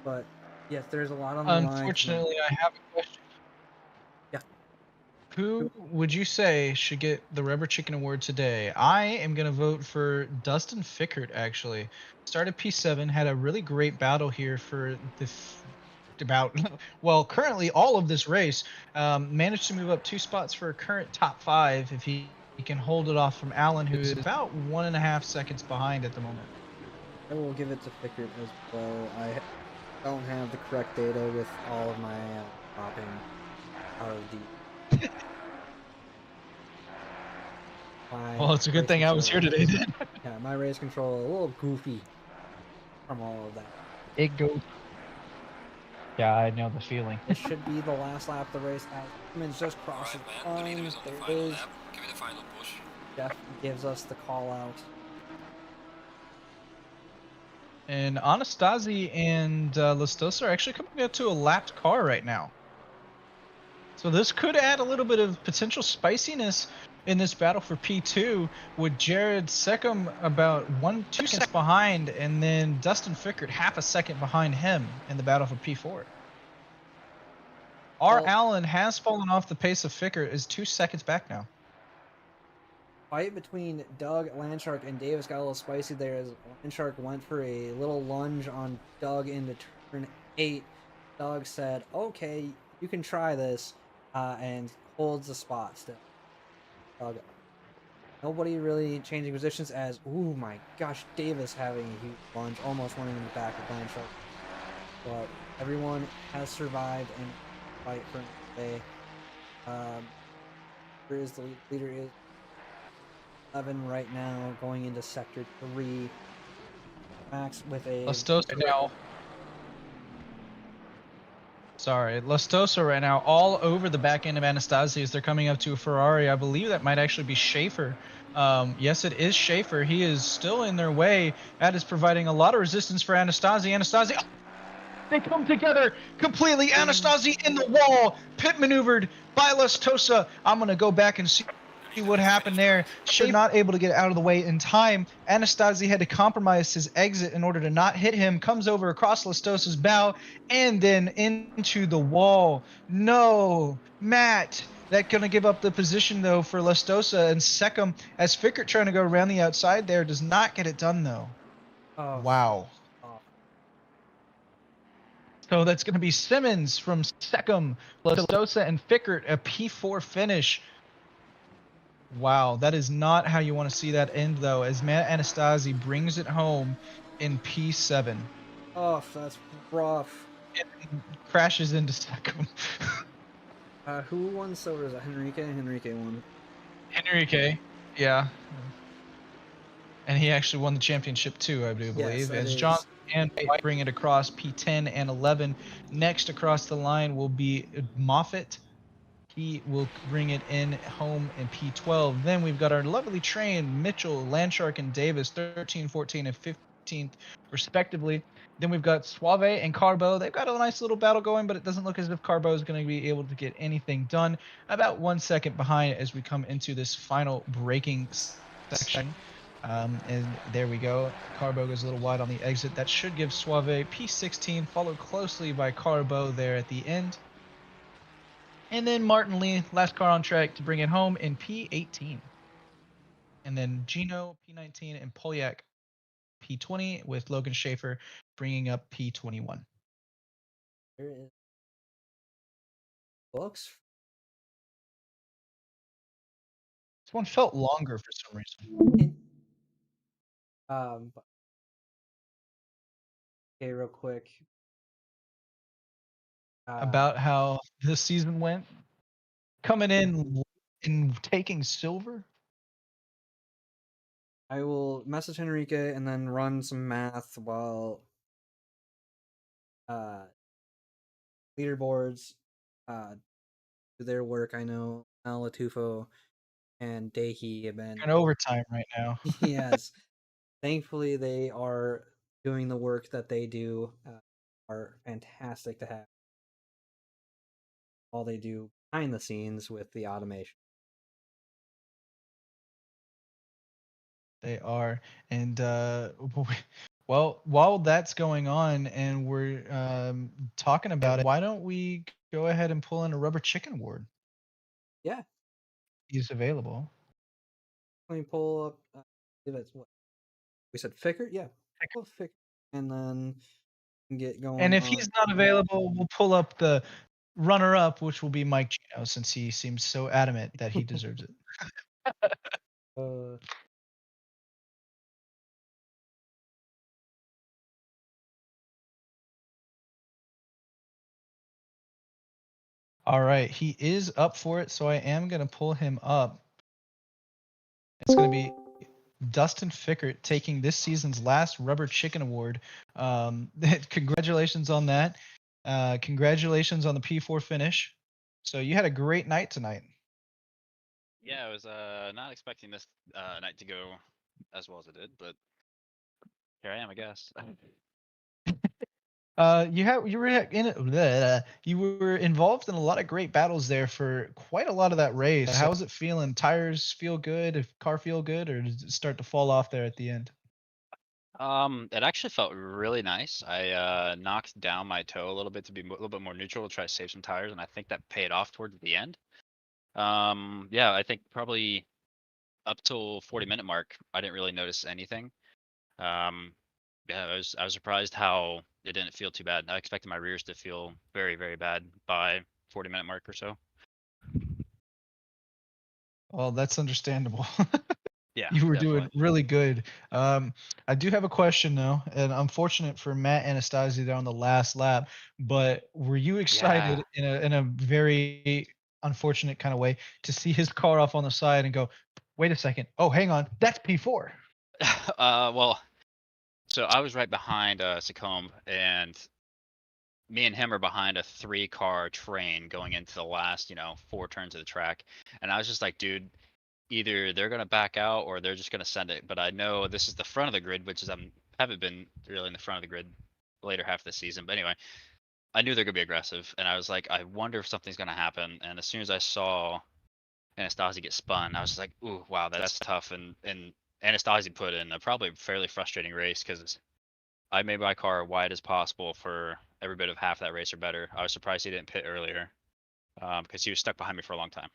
But yes, there's a lot on the line. Unfortunately, I have a question. Yeah. Who would you say should get the Rubber Chicken Award today? I am going to vote for Dustin Fickert, actually. Started P7, had a really great battle here for currently all of this race. Managed to move up 2 spots for a current top 5 if he can hold it off from Allen, who is about 1.5 seconds behind at the moment. I will give it to Fickert as well. I don't have the correct data with all of my dropping out of the. Well, it's a good thing I was here today, then. Yeah, my race control a little goofy from all of that. It goes. Yeah, I know the feeling. It should be the last lap of the race. As Simmons just crosses the line. There is. Give me the final push. Jeff gives us the call out. And Anastasi and Lustosa are actually coming out to a lapped car right now. So this could add a little bit of potential spiciness in this battle for P2, with Jared Seckham about 1-2 seconds behind, and then Dustin Fickert half a second behind him in the battle for P4. R. Allen has fallen off the pace of Fickert, is 2 seconds back now. Fight between Doug Landshark and Davis got a little spicy there as Landshark went for a little lunge on Doug into turn 8. Doug said, okay, you can try this, and holds the spot still. Doug, nobody really changing positions as, ooh my gosh, Davis having a huge lunge, almost running in the back of Landshark. But everyone has survived and fight for today. The leader is 11 right now, going into sector 3. Max with a Lustosa now. Sorry, Lustosa right now all over the back end of Anastasi as they're coming up to a Ferrari. I believe that might actually be Schaefer. Yes, it is Schaefer. He is still in their way. That is providing a lot of resistance for Anastasi. Anastasi, oh, they come together completely. Anastasi in the wall, pit maneuvered by Lustosa. I'm going to go back and see what happened there. Schaefer not able to get out of the way in time. Anastasi had to compromise his exit in order to not hit him. Comes over across Lustosa's bow and then into the wall. No, Matt. That's going to give up the position, though, for Lustosa and Seckham, as Fickert trying to go around the outside there. Does not get it done, though. Oh. Wow. Oh. So that's going to be Simmons from Seckham, Lustosa, and Fickert, a P4 finish. Wow, that is not how you want to see that end, though, as Matt Anastasi brings it home in P7. Oh, that's rough. It crashes into Seckham. Who won silver? Is that Henrique? Henrique won. Henrique, yeah. And he actually won the championship, too, I do believe. As John and White bring it across P10 and 11. Next across the line will be Moffitt, He will bring it in home in P12. Then we've got our lovely train, Mitchell, Landshark, and Davis, 13, 14, and 15th, respectively. Then we've got Suave and Carbo. They've got a nice little battle going, but it doesn't look as if Carbo is going to be able to get anything done. About 1 second behind as we come into this final braking section. And there we go. Carbo goes a little wide on the exit. That should give Suave P16, followed closely by Carbo there at the end. And then Martin Lee, last car on track to bring it home in P18. And then Gino, P19, and Polyak, P20, with Logan Schaefer bringing up P21. There is books. This one felt longer for some reason. But- okay, real quick. About how this season went. Coming in and taking silver. I will message Henrique and then run some math while leaderboards do their work. I know Al Latufo and Dehi have been In overtime right now. yes. Thankfully, they are doing the work that they do. Are fantastic to have. All they do behind the scenes with the automation. They are. And well, while that's going on and we're talking about it, why don't we go ahead and pull in a Rubber Chicken Award? Yeah. He's available. Let me pull up. That's what we said. Fickert, yeah. Pull Fickert, and then get going. And if he's not available, we'll pull up the runner-up, which will be Mike Gino, since he seems so adamant that he deserves it. All right, he is up for it, so I am going to pull him up. It's going to be Dustin Fickert taking this season's last Rubber Chicken Award. Congratulations on that. Congratulations on the P4 finish. So you had a great night tonight. Yeah, I was not expecting this night to go as well as it did, but here I am, I guess. You were involved in a lot of great battles there for quite a lot of that race. How was it feeling? Tires feel good? Car feel good, or does it start to fall off there at the end? It actually felt really nice. I knocked down my toe a little bit to be a little bit more neutral to try to save some tires, and I think that paid off towards the end. Yeah, I think probably up till 40-minute mark, I didn't really notice anything. Yeah, I was surprised how it didn't feel too bad. I expected my rears to feel very, very bad by 40-minute mark or so. Well, that's understandable. Yeah, You were definitely. doing really good. I do have a question though, and unfortunate for Matt Anastasi there on the last lap, but were you excited in a very unfortunate kind of way to see his car off on the side and go, wait a second, oh hang on, that's P4? Well, so I was right behind Sacombe, and me and him are behind a 3-car train going into the last, 4 turns of the track. And I was just like, dude, either they're going to back out or they're just going to send it. But I know this is the front of the grid, which is haven't been really in the front of the grid later half of the season. But anyway, I knew they're going to be aggressive. And I was like, I wonder if something's going to happen. And as soon as I saw Anastasi get spun, I was just like, ooh, wow, that's tough. And Anastasi put in a probably fairly frustrating race because I made my car wide as possible for every bit of half that race or better. I was surprised he didn't pit earlier because he was stuck behind me for a long time.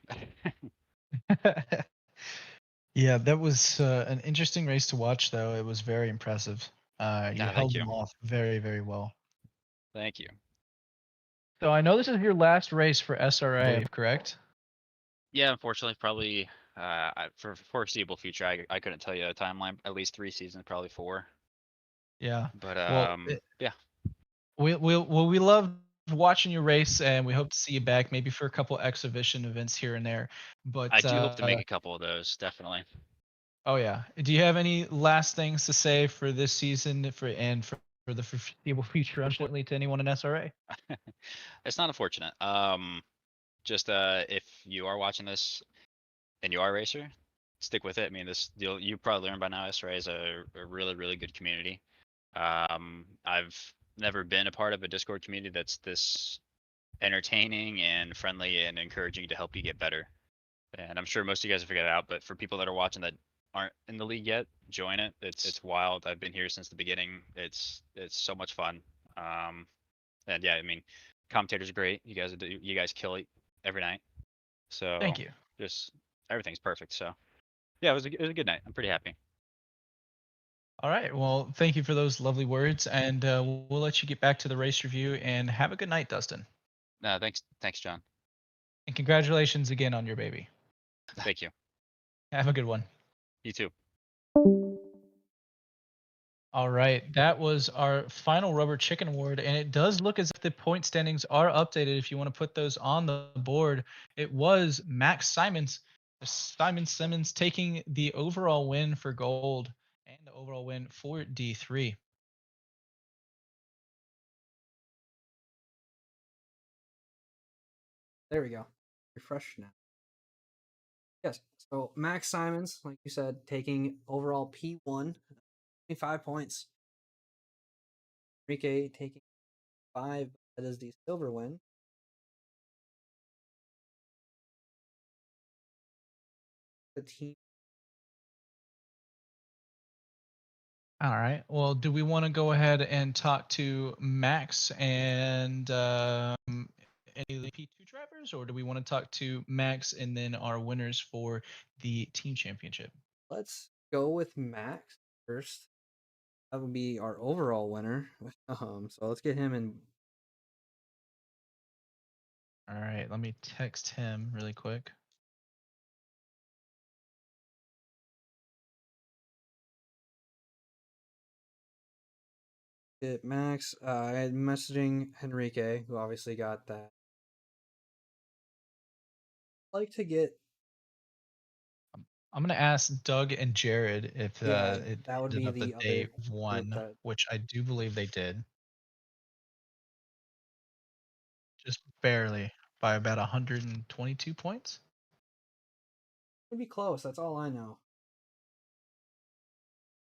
Yeah, that was an interesting race to watch, though. It was very impressive. You held them off very, very well. Thank you. So I know this is your last race for SRA, correct? Yeah, unfortunately, probably for foreseeable future, I couldn't tell you a timeline. At least 3 seasons, probably 4. Yeah. But yeah. We love watching you race, and we hope to see you back, maybe for a couple exhibition events here and there. But I do hope to make a couple of those, definitely. Oh yeah. Do you have any last things to say for this season for the foreseeable future, unfortunately, to anyone in SRA? It's not unfortunate. just if you are watching this and you are a racer, stick with it. I mean, you probably learned by now. SRA is a really, really good community. I've never been a part of a Discord community that's this entertaining and friendly and encouraging to help you get better. And I'm sure most of you guys have figured it out, but for people that are watching that aren't in the league yet, join it. It's wild. I've been here since the beginning. It's so much fun. And yeah, I mean, commentators are great. You guys kill it every night. So Thank you. Just everything's perfect. So yeah, it was a good night. I'm pretty happy. All right. Well, thank you for those lovely words, and we'll let you get back to the race review. And have a good night, Dustin. Thanks, John. And congratulations again on your baby. Thank you. Have a good one. You too. All right, that was our final Rubber Chicken Award, and it does look as if the point standings are updated. If you want to put those on the board, it was Simon Simmons taking the overall win for gold and the overall win for D3. There we go. Refresh now. Yes. So Max Simons, like you said, taking overall P1, 25 points. Enrique taking 5. That is the silver win. The team. All right. Well, do we want to go ahead and talk to Max and any P2 drivers, or do we want to talk to Max and then our winners for the team championship? Let's go with Max first. That would be our overall winner. So let's get him in. All right. Let me text him really quick. Get Max. I'm messaging Enrique, who obviously got that. I'd like to get. I'm gonna ask Doug and Jared if it that would ended be up the that they other won, that- which I do believe they did. Just barely by about 122 points. It'd be close. That's all I know.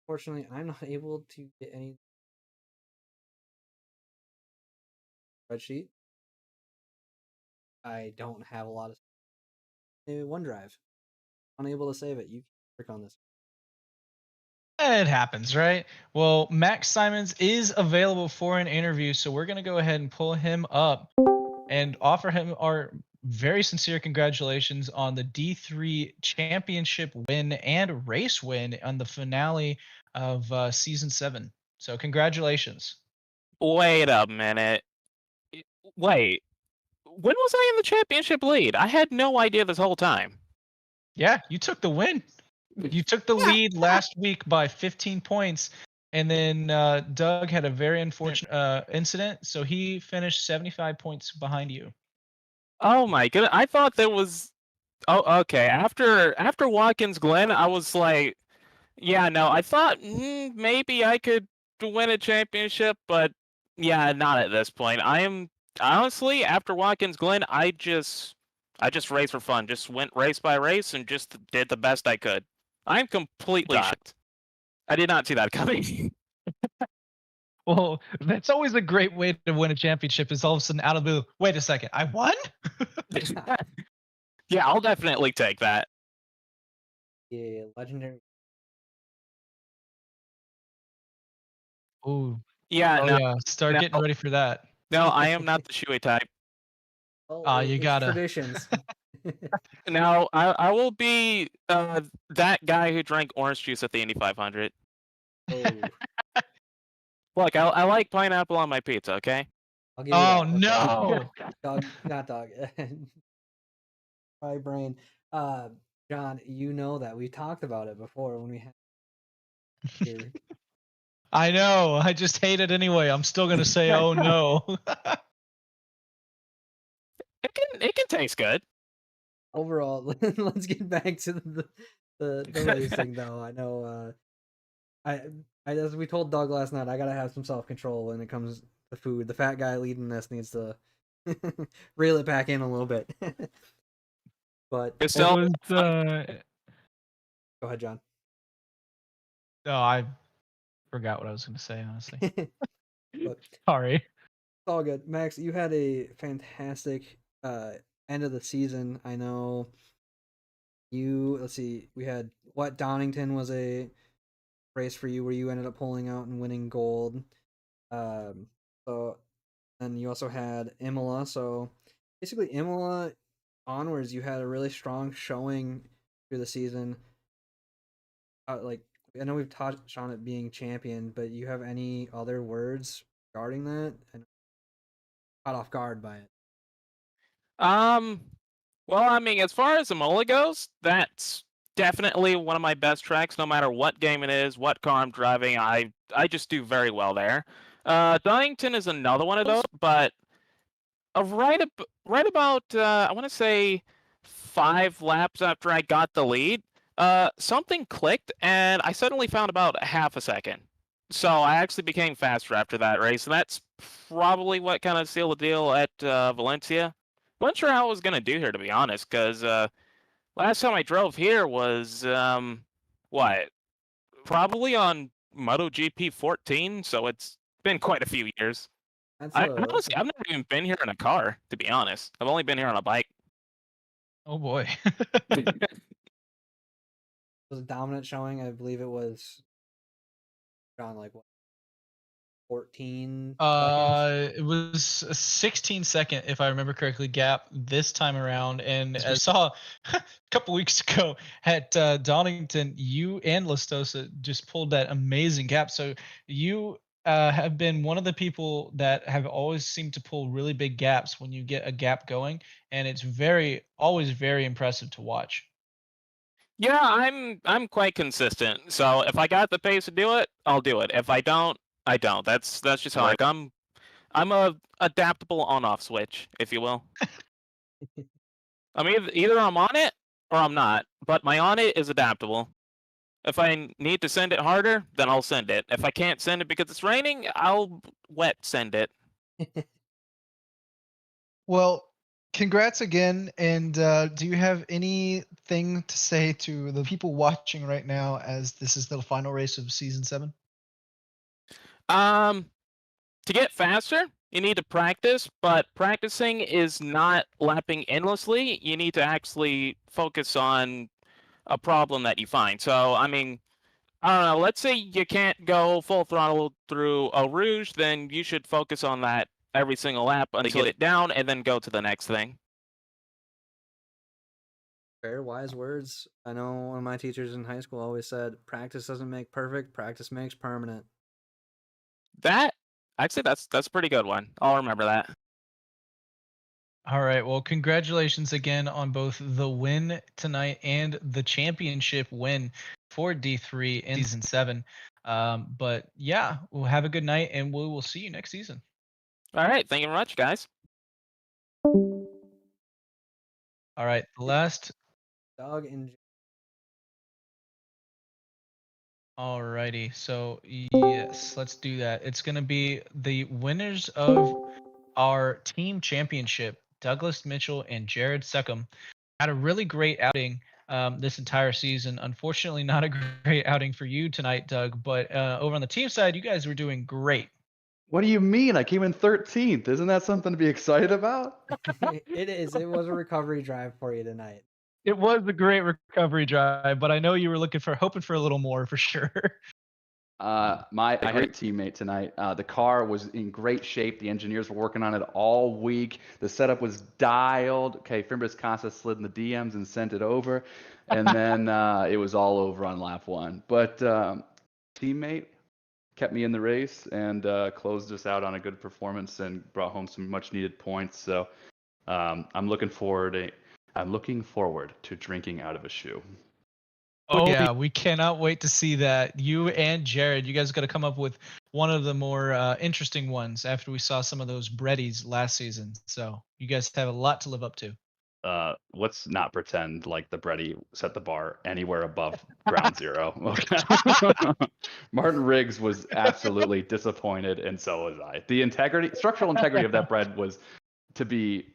Fortunately, I'm not able to get any spreadsheet. I don't have a lot of OneDrive. Unable to save it. You can click on this. It happens, right? Well, Max Simons is available for an interview, so we're going to go ahead and pull him up and offer him our very sincere congratulations on the D3 championship win and race win on the finale of season 7. So congratulations. Wait a minute. Wait. When was I in the championship lead? I had no idea this whole time. Yeah, you took the win. You took the lead last week by 15 points, and then Doug had a very unfortunate incident, so he finished 75 points behind you. Oh my goodness! I thought there was. Oh, okay. After Watkins Glen, I was like, yeah, no. I thought maybe I could win a championship, but yeah, not at this point. I am honestly after Watkins Glen, I just raced for fun. Just went race by race and just did the best I could. I'm completely shocked. I did not see that coming. Well, that's always a great way to win a championship. Is all of a sudden out of the blue. Wait a second, I won? Yeah, I'll definitely take that. Yeah, legendary. Ooh. Yeah, Oh no, yeah, start getting ready for that. no, I am not the Shuey type. Oh, you it's gotta. traditions. No, I will be that guy who drank orange juice at the Indy 500. Oh, Look, I like pineapple on my pizza, okay? I'll give you Oh that. Okay. no! Dog, not dog. My brain. John, you know that we talked about it before when we had here. I know. I just hate it anyway. I'm still gonna say, oh no. It can taste good. Overall, let's get back to the racing though. I know. I as we told Doug last night, I gotta have some self control when it comes to food. The fat guy leading this needs to Reel it back in a little bit. But It's What still was go ahead, John. No, I forgot what I was going to say, honestly. But it's Sorry. all good. Max, you had a fantastic end of the season. I know let's see, we had Donington was a race for you where you ended up pulling out and winning gold. So and you also had Imola. So basically Imola onwards, you had a really strong showing through the season. Like I know we've touched on it being champion, but you have any other words regarding that? And caught off guard by it. Well, I mean, as far as Imola goes, that's definitely one of my best tracks. No matter what game it is, what car I'm driving, I just do very well there. Donington is another one of those, but right about I want to say 5 laps after I got the lead, something clicked, and I suddenly found about half a second. So I actually became faster after that race, and that's probably what kind of sealed the deal at Valencia. Wasn't sure how I was gonna do here, to be honest, because last time I drove here was what? Probably on MotoGP 14, so it's been quite a few years. That's Honestly, I've never even been here in a car, to be honest. I've only been here on a bike. Oh boy. was a dominant showing. I believe it was on like what 14 seconds. It was a 16-second, if I remember correctly, gap this time around. And as I saw a couple weeks ago at Donington, you and Listosa just pulled that amazing gap. So you have been one of the people that have always seemed to pull really big gaps when you get a gap going, and it's always very impressive to watch. Yeah, I'm quite consistent. So if I got the pace to do it, I'll do it. If I don't, I don't. That's just how I come. I'm a adaptable on-off switch, if you will. I mean, either I'm on it or I'm not. But my on it is adaptable. If I need to send it harder, then I'll send it. If I can't send it because it's raining, I'll wet send it. Well, congrats again. And do you have anything to say to the people watching right now, as this is the final race of season 7? To get faster, you need to practice, but practicing is not lapping endlessly. You need to actually focus on a problem that you find. So, I mean, I don't know, let's say you can't go full throttle through Eau Rouge, then you should focus on that every single lap until you get it down and then go to the next thing. Fair, wise words. I know one of my teachers in high school always said, practice doesn't make perfect, practice makes permanent. Actually, that's a pretty good one. I'll remember that. All right. Well, congratulations again on both the win tonight and the championship win for D3 in season 7. But yeah, we'll have a good night, and we will see you next season. All right. Thank you very much, guys. All right. The last. Doug and Alrighty, so yes, let's do that. It's going to be the winners of our team championship, Douglas Mitchell and Jared Seckham. Had a really great outing this entire season. Unfortunately, not a great outing for you tonight, Doug, but over on the team side, you guys were doing great. What do you mean? I came in 13th. Isn't that something to be excited about? It is. It was a recovery drive for you tonight. It was a great recovery drive, but I know you were hoping for a little more for sure. I had a great teammate tonight. The car was in great shape. The engineers were working on it all week. The setup was dialed. Okay, Fimbres Casa slid in the DMs and sent it over. And then it was all over on lap 1. But teammate kept me in the race and closed us out on a good performance and brought home some much needed points. So I'm looking forward to drinking out of a shoe. Oh yeah, we cannot wait to see that. You and Jared, you guys got to come up with one of the more interesting ones after we saw some of those breadies last season. So you guys have a lot to live up to. Let's not pretend like the bready set the bar anywhere above ground zero. Okay. Martin Riggs was absolutely disappointed, and so was I. The structural integrity of that bread was to be,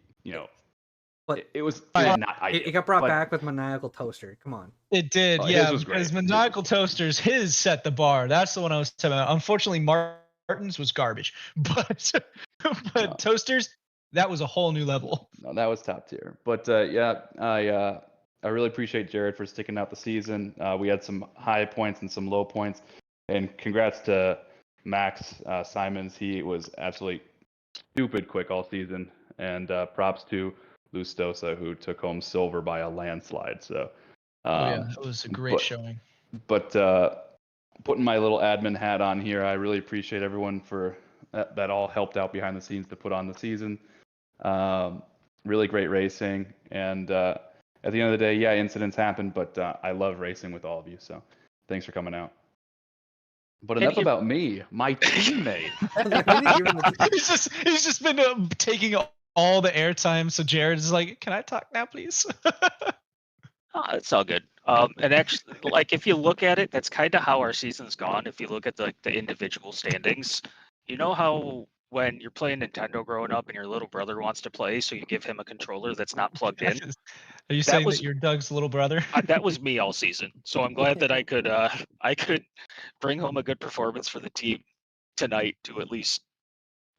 But it was it, not ideal. it got brought but- back with Maniacal Toaster. Come on. It did, Oh, yeah. his was great. Because His was Maniacal great. Toasters, his set the bar. That's the one I was talking about. Unfortunately, Martin's was garbage, but No. Toasters, that was a whole new level. No, that was top tier. But yeah, I really appreciate Jared for sticking out the season. We had some high points and some low points, and congrats to Max Simons. He was absolutely stupid quick all season, and props to Lustosa, who took home silver by a landslide. So, It was a great showing. But putting my little admin hat on here, I really appreciate everyone for that all helped out behind the scenes to put on the season. Really great racing, and at the end of the day, yeah, incidents happen, but I love racing with all of you. So, thanks for coming out. But enough about me, my teammate. he's just been taking all the airtime. So Jared is like, "Can I talk now, please?" It's all good. And actually, like if you look at it, that's kind of how our season's gone. If you look at the individual standings, you know how when you're playing Nintendo growing up and your little brother wants to play, so you give him a controller that's not plugged in. Are you saying that you're Doug's little brother? That was me all season. So I'm glad that I could bring home a good performance for the team tonight to at least.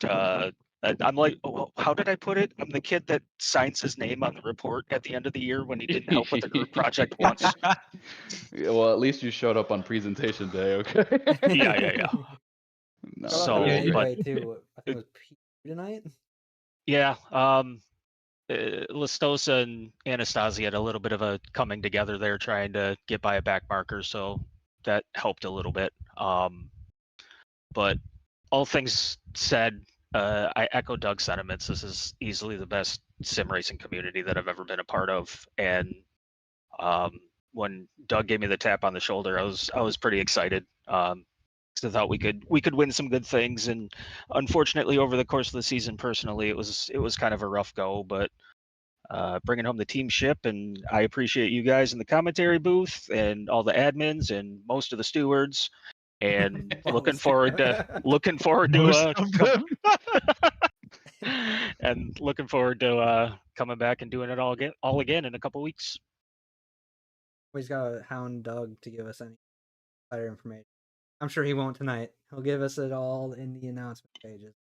I'm like, how did I put it? I'm the kid that signs his name on the report at the end of the year when he didn't help with the group project once. Yeah, well, at least you showed up on presentation day, okay? Yeah. No, So, anyway, too. I think it was P tonight. Yeah. Listosa and Anastasia had a little bit of a coming together there, trying to get by a back marker, so that helped a little bit. But all things said, I echo Doug's sentiments. This is easily the best sim racing community that I've ever been a part of, and when Doug gave me the tap on the shoulder, I was pretty excited. So I thought we could win some good things, and unfortunately, over the course of the season, personally, it was kind of a rough go. But bringing home the team ship, and I appreciate you guys in the commentary booth and all the admins and most of the stewards. And looking forward to and looking forward to coming back and doing it all again in a couple weeks. Always gotta hound Doug to give us any better information. I'm sure he won't tonight. He'll give us it all in the announcement pages.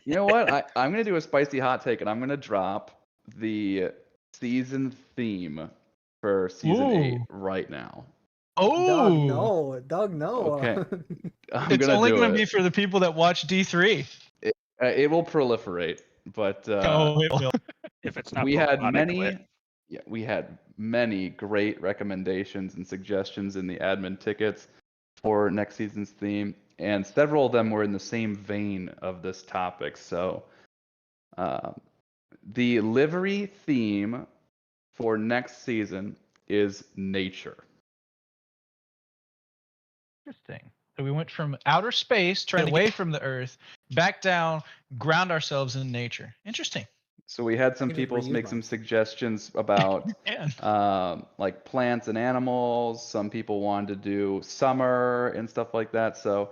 You know what? I'm going to do a spicy hot take, and I'm going to drop the season theme for season 8 right now. Oh, Doug, no. Okay. It's only going to be for the people that watch D3. It will proliferate, but it will. If it's not, we had many. Yeah, we had many great recommendations and suggestions in the admin tickets for next season's theme, and several of them were in the same vein of this topic. So, the livery theme for next season is nature. Interesting. So we went from outer space, trying away from the Earth, back down, ground ourselves in nature. Interesting. So we had some people make some suggestions about like plants and animals. Some people wanted to do summer and stuff like that. So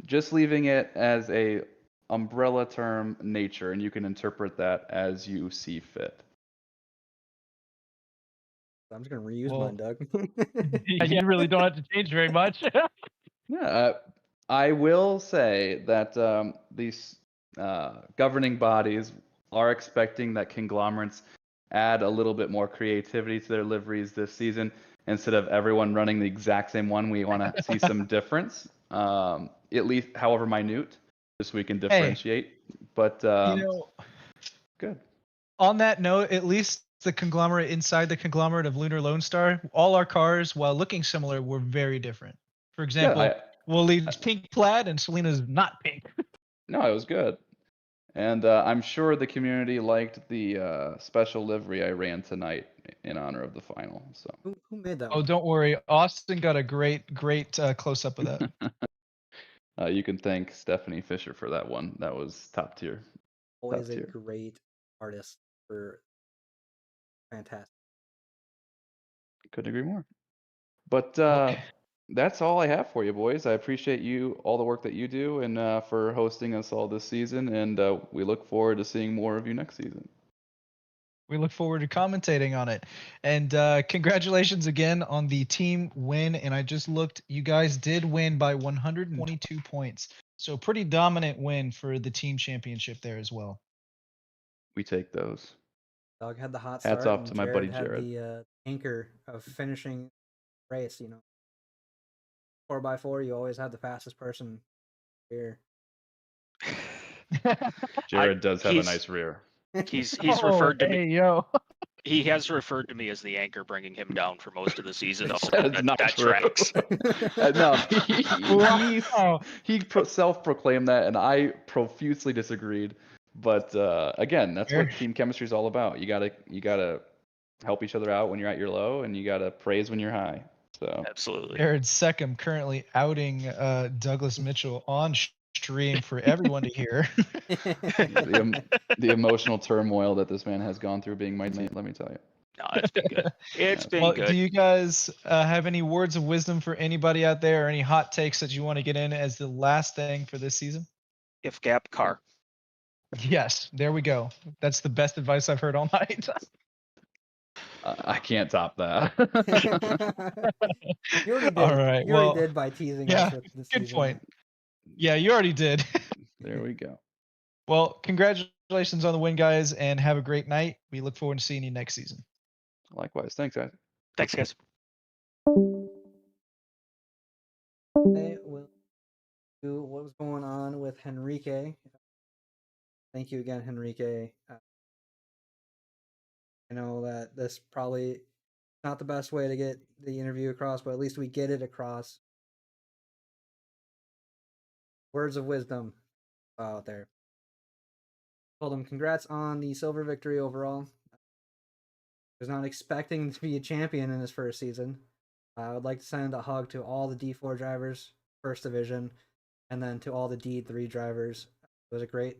just leaving it as a umbrella term, nature, and you can interpret that as you see fit. I'm just gonna reuse mine, Doug. You really don't have to change very much. Yeah, I will say that these governing bodies are expecting that conglomerates add a little bit more creativity to their liveries this season. Instead of everyone running the exact same one, we want to see some difference, at least however minute, just so we can differentiate. But good. On that note, at least the conglomerate inside the conglomerate of Lunar Lone Star, all our cars, while looking similar, were very different. For example, Walid's pink plaid and Selena's not pink. No, it was good. And I'm sure the community liked the special livery I ran tonight in honor of the final. So who made that? Oh, don't worry. Austin got a great close-up of that. You can thank Stephanie Fisher for that one. That was top tier. Always a great artist for fantastic. Couldn't agree more. But That's all I have for you, boys. I appreciate all the work that you do, and for hosting us all this season. And we look forward to seeing more of you next season. We look forward to commentating on it. And congratulations again on the team win. And I just looked, you guys did win by 122 points. So pretty dominant win for the team championship there as well. We take those. Doug had the hot Hats start, off and to my buddy had Jared. the anchor of finishing the race. 4x4, you always have the fastest person here. Jared does have a he's- nice rear. He's Oh, referred to hey, me. yo. He has referred to me as the anchor, bringing him down for most of the season. So That is not true. tracks. No, Wow. he self-proclaimed that, and I profusely disagreed. But again, that's what team chemistry is all about. You gotta help each other out when you're at your low, and you gotta praise when you're high. So Absolutely. Jared Seckham currently outing Douglas Mitchell on stream for everyone to hear. the emotional turmoil that this man has gone through being my team, let me tell you. No, it's been good. It's been Well, good. do you guys have any words of wisdom for anybody out there, or any hot takes that you want to get in as the last thing for this season? If gap car. Yes, there we go. That's the best advice I've heard all night. I can't top that. You already did. All right. You well, already did by teasing yeah, us with the good season. point. Yeah, you already did. There we go. Well, congratulations on the win, guys, and have a great night. We look forward to seeing you next season. Likewise. Thanks, guys. Thanks, guys. Okay, we'll do what was going on with Henrique. Thank you again, Henrique. I know that this probably not the best way to get the interview across, but at least we get it across. Words of wisdom out there. Told him congrats on the silver victory overall. Was not expecting to be a champion in his first season. I would like to send a hug to all the D4 drivers, first division, and then to all the D3 drivers. It was a great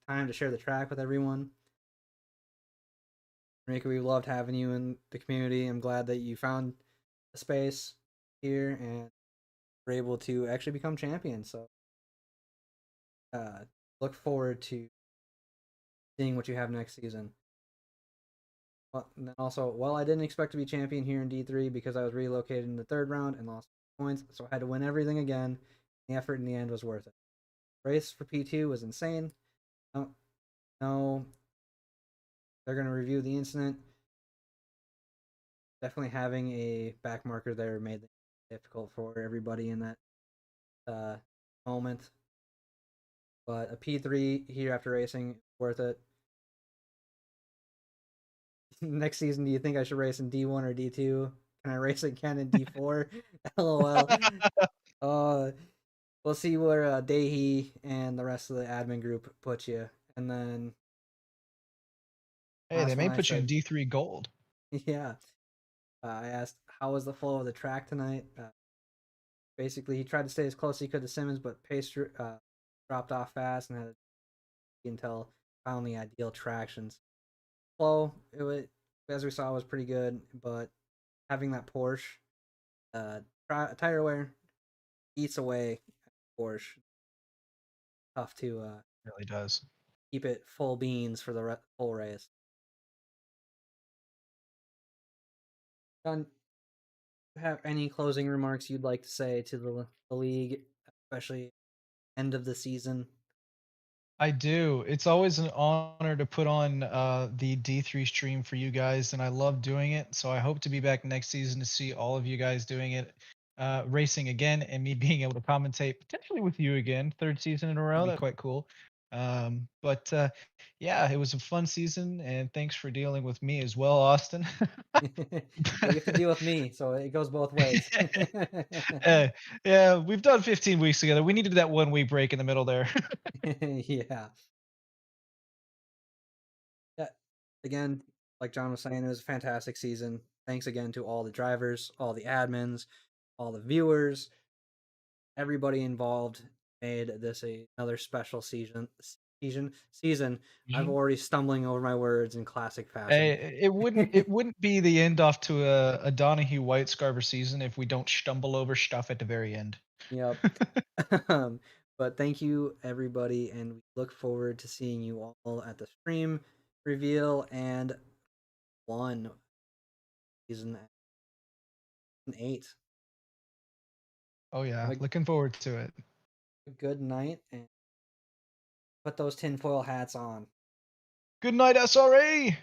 time to share the track with everyone. Enrique, we loved having you in the community. I'm glad that you found a space here and were able to actually become champion. So look forward to seeing what you have next season. Well, and then also, well, I didn't expect to be champion here in D3 because I was relocated in the third round and lost points, so I had to win everything again. The effort in the end was worth it. Race for P2 was insane. No, they're going to review the incident. Definitely having a back marker there made it difficult for everybody in that moment. But a P3 here after racing, worth it. Next season, do you think I should race in D1 or D2? Can I race again in D4? LOL. We'll see where Dahi and the rest of the admin group put you. And then... Hey, they may put you in D3 gold. Yeah. I asked, how was the flow of the track tonight? Basically, he tried to stay as close as he could to Simmons, but pace dropped off fast and had until found the ideal tractions. Flow, it was, as we saw, was pretty good, but having that Porsche tire wear eats away at Porsche. Tough to really does keep it full beans for the full race. John, do you have any closing remarks you'd like to say to the league, especially end of the season? I do. It's always an honor to put on the D3 stream for you guys, and I love doing it. So I hope to be back next season to see all of you guys doing it, racing again, and me being able to commentate potentially with you again, third season in a row. That's quite cool. Yeah, it was a fun season, and thanks for dealing with me as well, Austin. You have to deal with me, so it goes both ways. Yeah, we've done 15 weeks together. We needed that 1 week break in the middle there. Yeah. Again, like John was saying, it was a fantastic season. Thanks again to all the drivers, all the admins, all the viewers, everybody involved made this another special season season, I've already stumbling over my words in classic fashion. It wouldn't be the end off to a Donahue White Scarver season if we don't stumble over stuff at the very end. Yep. But thank you, everybody, and we look forward to seeing you all at the stream reveal and season 8. Oh yeah, looking forward to it. Good night, and put those tinfoil hats on. Good night, SRA.